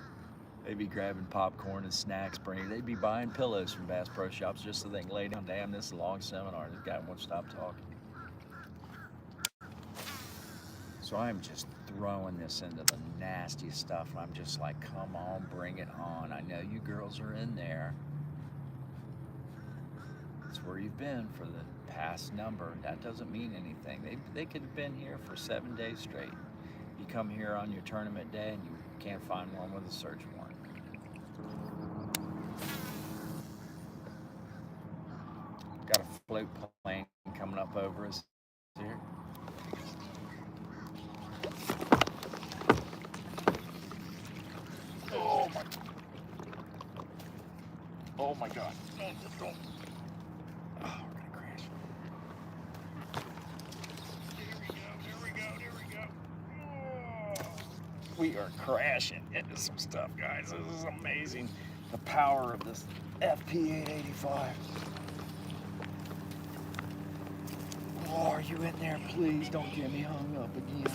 Speaker 1: They'd be grabbing popcorn and snacks, they'd be buying pillows from Bass Pro Shops just so they can lay down. Damn, this is a long seminar. This guy won't stop talking. So I'm just throwing this into the nastiest stuff. I'm just like, come on, bring it on. I know you girls are in there. That's where you've been for the past number. That doesn't mean anything. They could have been here for 7 days straight. You come here on your tournament day and you can't find one with a search warrant. Got a float plane coming up over us here. Oh my God. Don't. Oh, we're gonna crash. Here we go. Oh. We are crashing into some stuff, guys. This is amazing. The power of this FP885. Oh, are you in there? Please don't get me hung up again.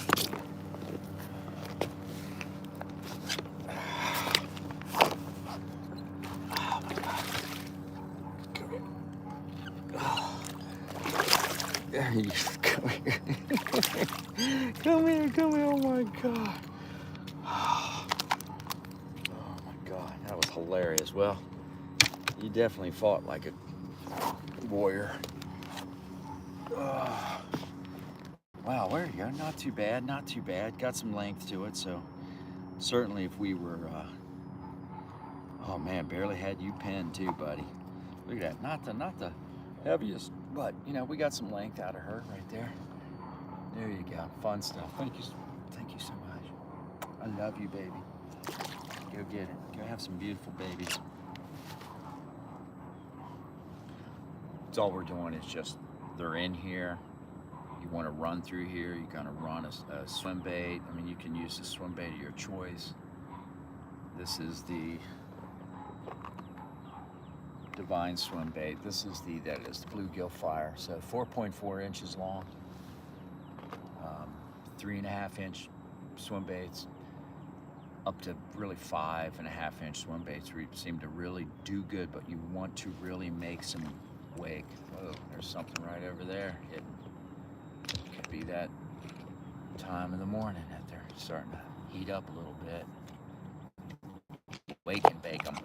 Speaker 1: There you come here. Come here, oh my God. Oh my God, that was hilarious. Well, you definitely fought like a warrior. Wow, there you go, not too bad. Got some length to it, so certainly if we were, oh man, barely had you pinned too, buddy. Look at that, not the heaviest, but you know, we got some length out of her right there. There you go, fun stuff. Thank you so much. I love you, baby. Go get it. Go have some beautiful babies. It's all we're doing is just, they're in here. You want to run through here, you're gonna run a swim bait. I mean, you can use the swim bait of your choice. This is the Divine swim bait. This is the bluegill fire. So 4.4 inches long, 3.5 inch swim baits, up to really 5.5 inch swim baits seem to really do good, but you want to really make some wake. Whoa, there's something right over there hidden. Could be that time of the morning that they're starting to heat up a little bit. Wake and bake them.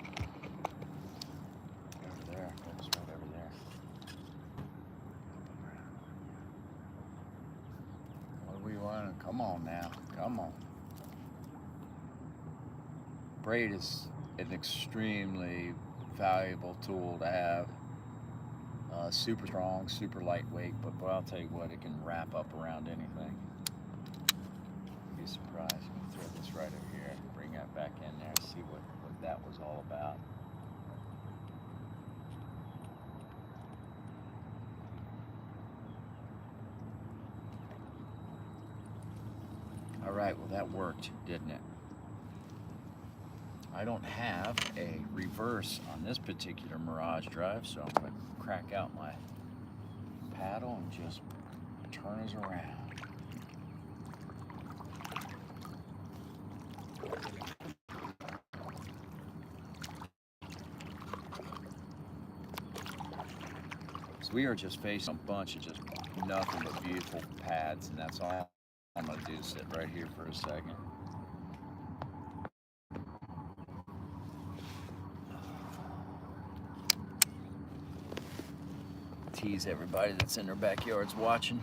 Speaker 1: Come on now, come on. Braid is an extremely valuable tool to have. Super strong, super lightweight, but I'll tell you what, it can wrap up around anything. You'd be surprised. I'm gonna throw this right over here, bring that back in there, see what that was all about. All right, well that worked, didn't it? I don't have a reverse on this particular Mirage drive, so I'm gonna crack out my paddle and just turn us around. So we are just facing a bunch of just nothing but beautiful pads, and that's all I'm gonna do is sit right here for a second. Tease everybody that's in their backyards watching.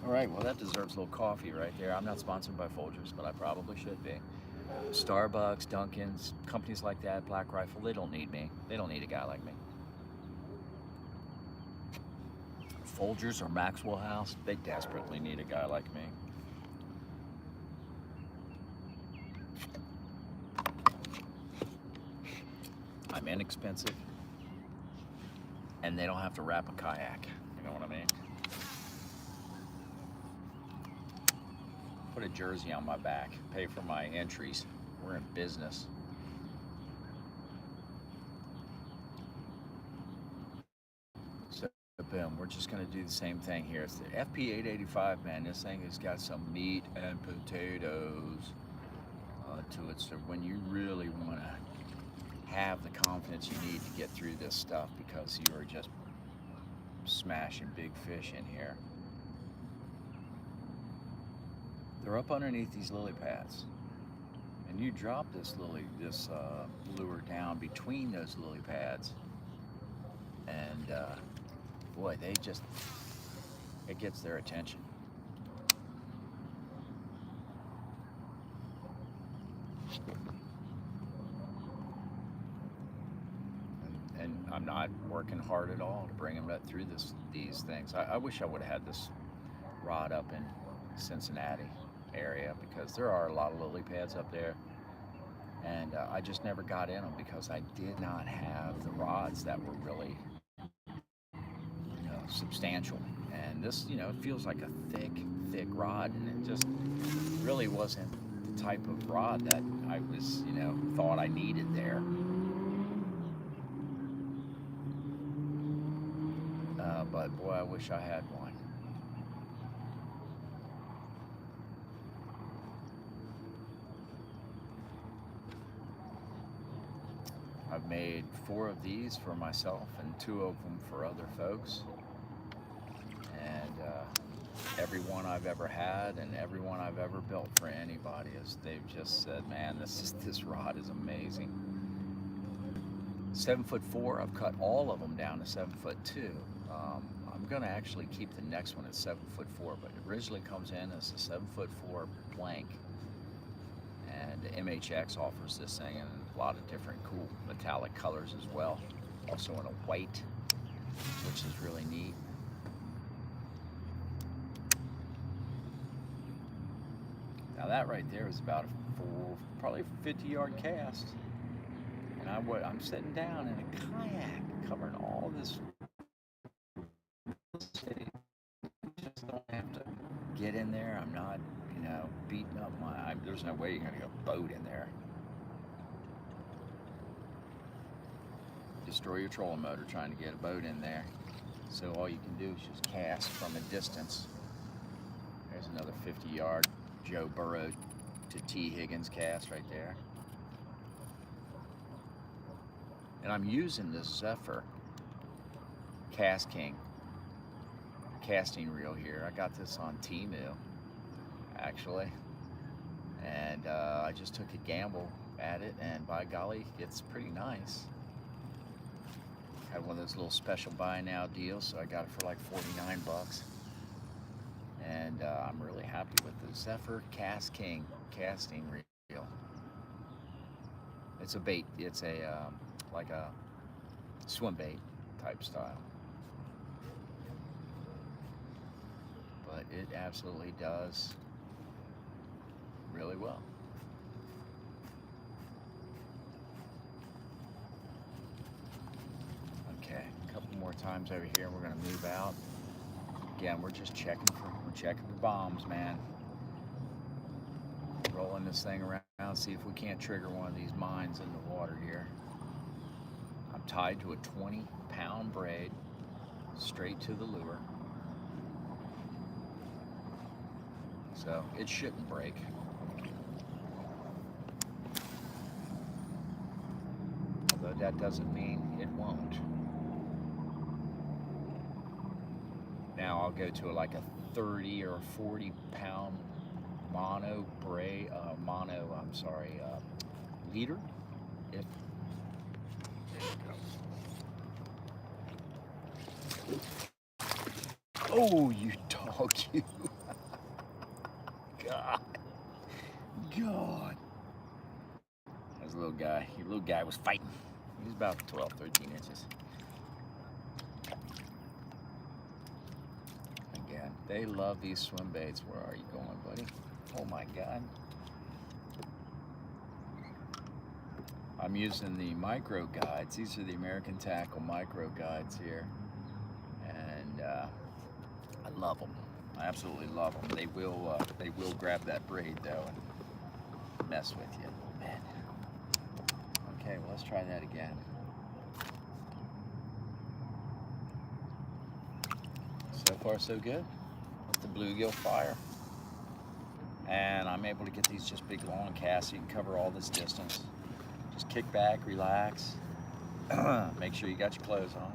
Speaker 1: All right, well that deserves a little coffee right there. I'm not sponsored by Folgers, but I probably should be. Starbucks, Dunkin's, companies like that, Black Rifle, they don't need me. They don't need a guy like me. Folgers or Maxwell House, they desperately need a guy like me. I'm inexpensive, and they don't have to wrap a kayak. You know what I mean? Put a jersey on my back, pay for my entries. We're in business. So boom, we're just gonna do the same thing here. It's the FP885, man. This thing has got some meat and potatoes to it. So when you really wanna have the confidence you need to get through this stuff, because you are just smashing big fish in here. They're up underneath these lily pads, and you drop this lure down between those lily pads, and boy, it gets their attention. And I'm not working hard at all to bring them up through these things. I wish I would have had this rod up in Cincinnati area, because there are a lot of lily pads up there, and I just never got in them because I did not have the rods that were really, substantial. And this, it feels like a thick rod, and it just really wasn't the type of rod that I was, thought I needed there. But boy, I wish I had one. I've made 4 of these for myself and 2 of them for other folks. And every one I've ever had and every one I've ever built for anybody they've just said, man, this rod is amazing. 7'4", I've cut all of them down to 7'2". I'm gonna actually keep the next one at 7'4", but it originally comes in as a 7'4" blank. And MHX offers this thing in a lot of different cool metallic colors as well. Also in a white, which is really neat. Now that right there is about probably 50-yard cast. And I'm sitting down in a kayak covering all this city. Just don't have to get in there. I'm not, beating up there's no way you're gonna get a boat in there. Destroy your trolling motor trying to get a boat in there. So all you can do is just cast from a distance. There's another 50-yard Joe Burrow to T. Higgins cast right there. And I'm using this Zephyr Cast King casting reel here. I got this on Temu, actually. And I just took a gamble at it, and by golly, it's pretty nice. Had one of those little special buy now deals, so I got it for like 49 bucks. And I'm really happy with the Zephyr Cast King casting reel. It's a bait. It's like a swim bait type style. But it absolutely does really well. Okay, a couple more times over here. We're gonna move out. Again, we're just checking for bombs, man. Rolling this thing around, see if we can't trigger one of these mines in the water here. I'm tied to a 20-pound braid straight to the lure. So it shouldn't break. Although that doesn't mean it won't. Now I'll go to like a 30 or 40-pound leader. If oh, you dog, you. God. There's a little guy. Your little guy was fighting. He's about 12, 13 inches. Again, they love these swim baits. Where are you going, buddy? Oh my God. I'm using the micro guides. These are the American Tackle micro guides here, and I love them. I absolutely love them. They will grab that braid though and mess with you. Man. Okay, well, let's try that again. So far so good with the bluegill fire. And I'm able to get these just big long casts so you can cover all this distance. Just kick back, relax. Make sure you got your clothes on.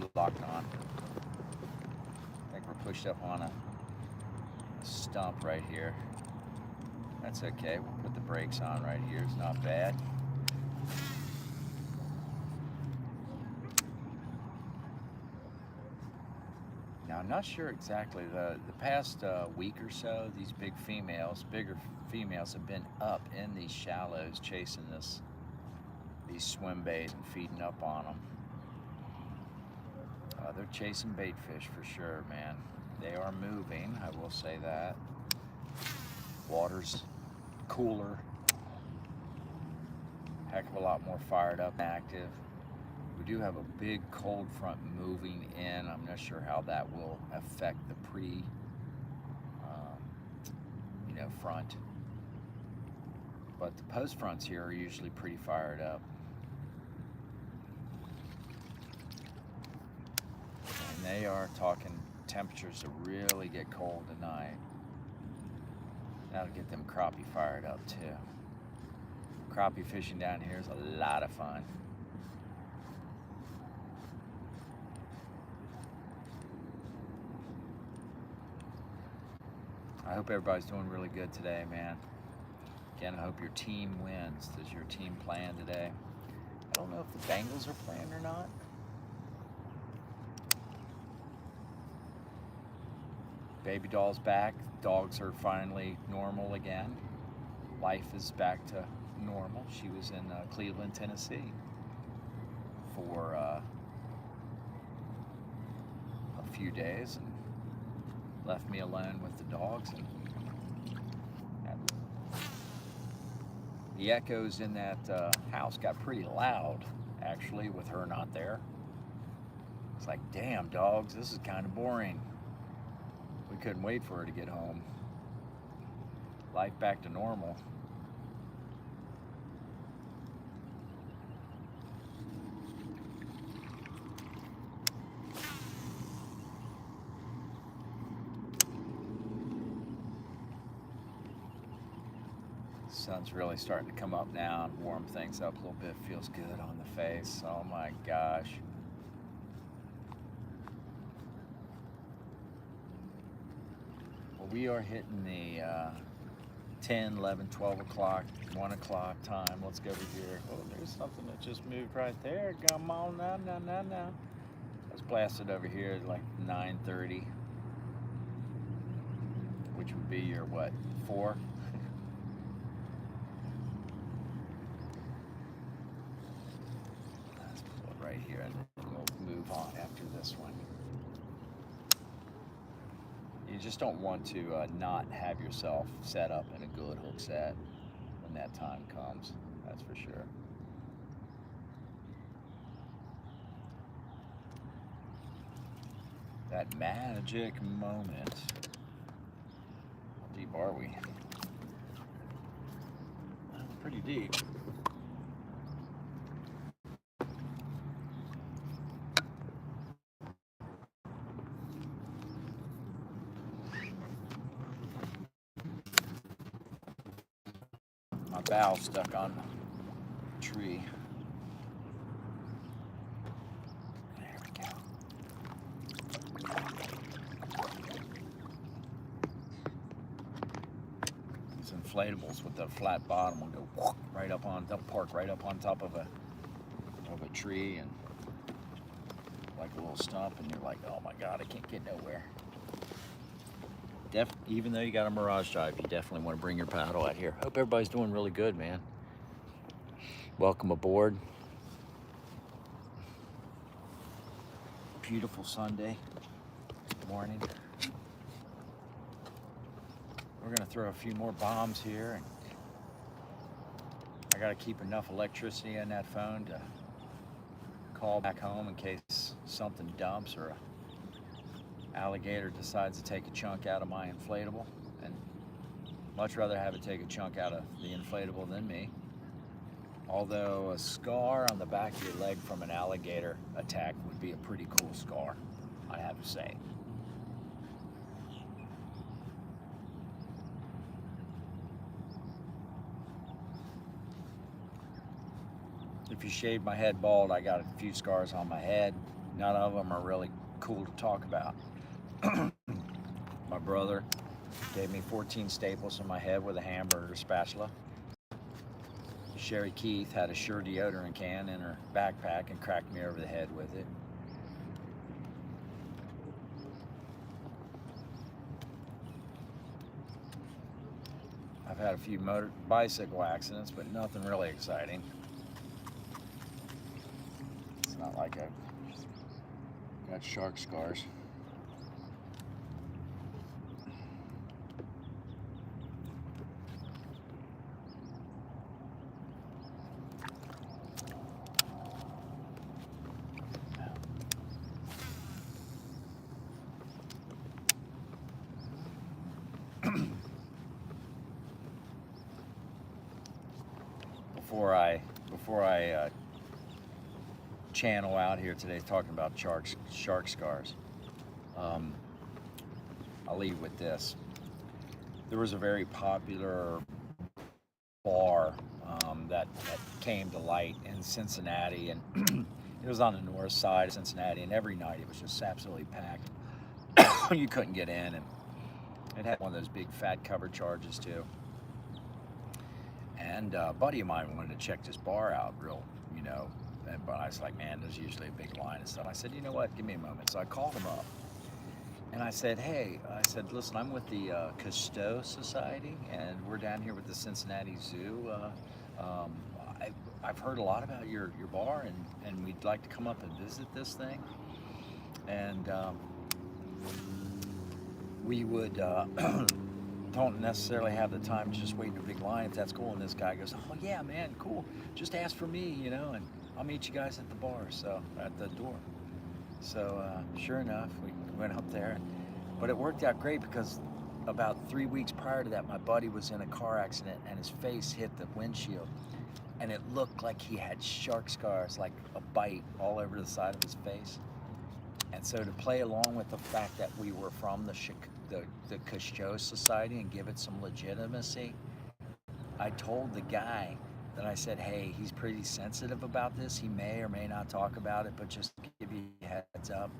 Speaker 1: We're locked on. I think we're pushed up on a stump right here. That's okay, we'll put the brakes on right here, it's not bad. Now I'm not sure exactly, the past week or so, these bigger females have been up in these shallows chasing these swim baits and feeding up on them. They're chasing bait fish for sure, man. They are moving, I will say that. Water's cooler, heck of a lot more fired up and active. We do have a big cold front moving in. I'm not sure how that will affect the front. But the post fronts here are usually pretty fired up. And they are talking temperatures to really get cold tonight. That'll get them crappie fired up too. Crappie fishing down here is a lot of fun. I hope everybody's doing really good today, man. Again, I hope your team wins. Does your team playing today? I don't know if the Bengals are playing or not. Baby doll's back. Dogs are finally normal again. Life is back to normal. She was in Cleveland, Tennessee for a few days and left me alone with the dogs. And the echoes in that house got pretty loud, actually, with her not there. It's like, damn, dogs, this is kind of boring. We couldn't wait for her to get home. Life back to normal. Sun's really starting to come up now and warm things up a little bit. Feels good on the face. Oh my gosh. Well, we are hitting the 10, 11, 12 o'clock, 1 o'clock time. Let's go over here. Oh, there's something that just moved right there. Come on now, now. Let's blast it over here at like 9:30, which would be your what, 4? Let's pull it right here and then we'll move on after this one. You just don't want to not have yourself set up in a good hook set when that time comes, that's for sure. That magic moment. How deep are we? Pretty deep. My bow stuck on a tree. There we go. These inflatables with the flat bottom will go right up on, they'll park right up on top of a tree and like a little stump, and you're like, oh my God, I can't get nowhere. Even though you got a Mirage Drive, you definitely want to bring your paddle out here. Hope everybody's doing really good, man. Welcome aboard. Beautiful Sunday morning. We're gonna throw a few more bombs here and got to keep enough electricity in that phone to call back home in case something dumps or a alligator decides to take a chunk out of my inflatable, and much rather have it take a chunk out of the inflatable than me. Although a scar on the back of your leg from an alligator attack would be a pretty cool scar, I have to say. If you shave my head bald, I got a few scars on my head. None of them are really cool to talk about. My brother gave me 14 staples in my head with a hamburger spatula. Sherry Keith had a Sure deodorant can in her backpack and cracked me over the head with it. I've had a few bicycle accidents, but nothing really exciting. It's not like I've got shark scars. Before I channel out here today talking about shark scars, I'll leave with this. There was a very popular bar that came to light in Cincinnati, and it was on the north side of Cincinnati, and every night it was just absolutely packed. You couldn't get in, and it had one of those big fat cover charges too. And a buddy of mine wanted to check this bar out but I was like, man, there's usually a big line and stuff. I said, you know what, give me a moment. So I called him up, and I said, hey, listen, I'm with the Cousteau Society, and we're down here with the Cincinnati Zoo. I've heard a lot about your bar, and we'd like to come up and visit this thing. And we would don't necessarily have the time to just wait in a big line if that's cool. And this guy goes, oh yeah, man, cool. Just ask for me, and I'll meet you guys at the bar, so at the door. So sure enough, we went up there, but it worked out great because about 3 weeks prior to that, my buddy was in a car accident and his face hit the windshield, and it looked like he had shark scars, like a bite all over the side of his face. And so to play along with the fact that we were from the Cousteau Society and give it some legitimacy, I told the guy that I said, hey, he's pretty sensitive about this. He may or may not talk about it, but just to give you a heads up,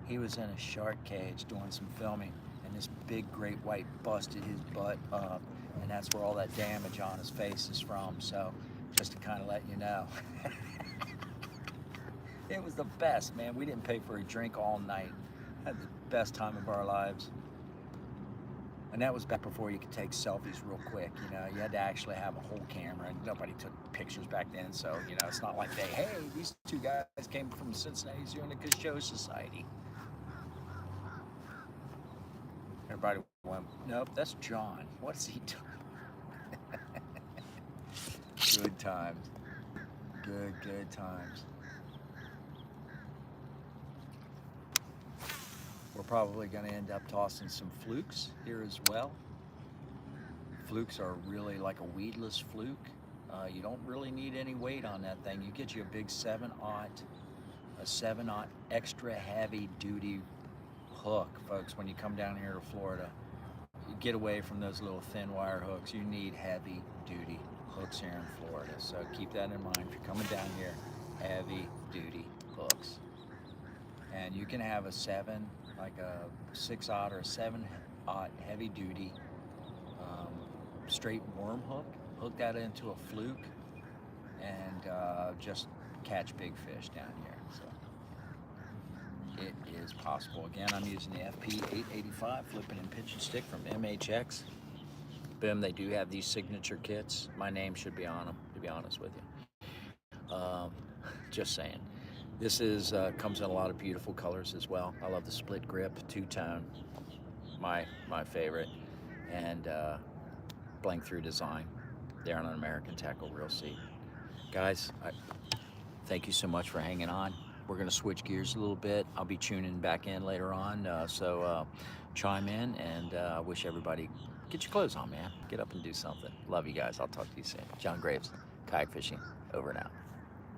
Speaker 1: he was in a shark cage doing some filming, and this big great white busted his butt up, and that's where all that damage on his face is from. So just to kind of let you know. It was the best, man. We didn't pay for a drink all night. Had the best time of our lives. And that was back before you could take selfies real quick. You had to actually have a whole camera, and nobody took pictures back then. So, it's not like hey, these two guys came from Cincinnati Zoo and the Cousteau Society. Everybody went, nope, that's John. What's he doing? Good times. Good times. We're probably going to end up tossing some flukes here as well. Flukes are really like a weedless fluke. You don't really need any weight on that thing. You get you a big 7/0 extra heavy duty hook, folks. When you come down here to Florida, you get away from those little thin wire hooks. You need heavy duty hooks here in Florida. So keep that in mind if you're coming down here. Heavy duty hooks. And you can have a 6/0 or a 7/0 heavy duty straight worm hook. Hook that into a fluke and just catch big fish down here. So it is possible. Again, I'm using the FP885 flipping and pitch and stick from MHX. Boom, they do have these signature kits. My name should be on them, to be honest with you. Just saying. This comes in a lot of beautiful colors as well. I love the split grip, two-tone, my favorite, and blank through design. They're on an American Tackle Reel Seat. Guys, thank you so much for hanging on. We're going to switch gears a little bit. I'll be tuning back in later on. So chime in, and wish everybody, get your clothes on, man. Get up and do something. Love you guys. I'll talk to you soon. John Graves, kayak fishing, over and out.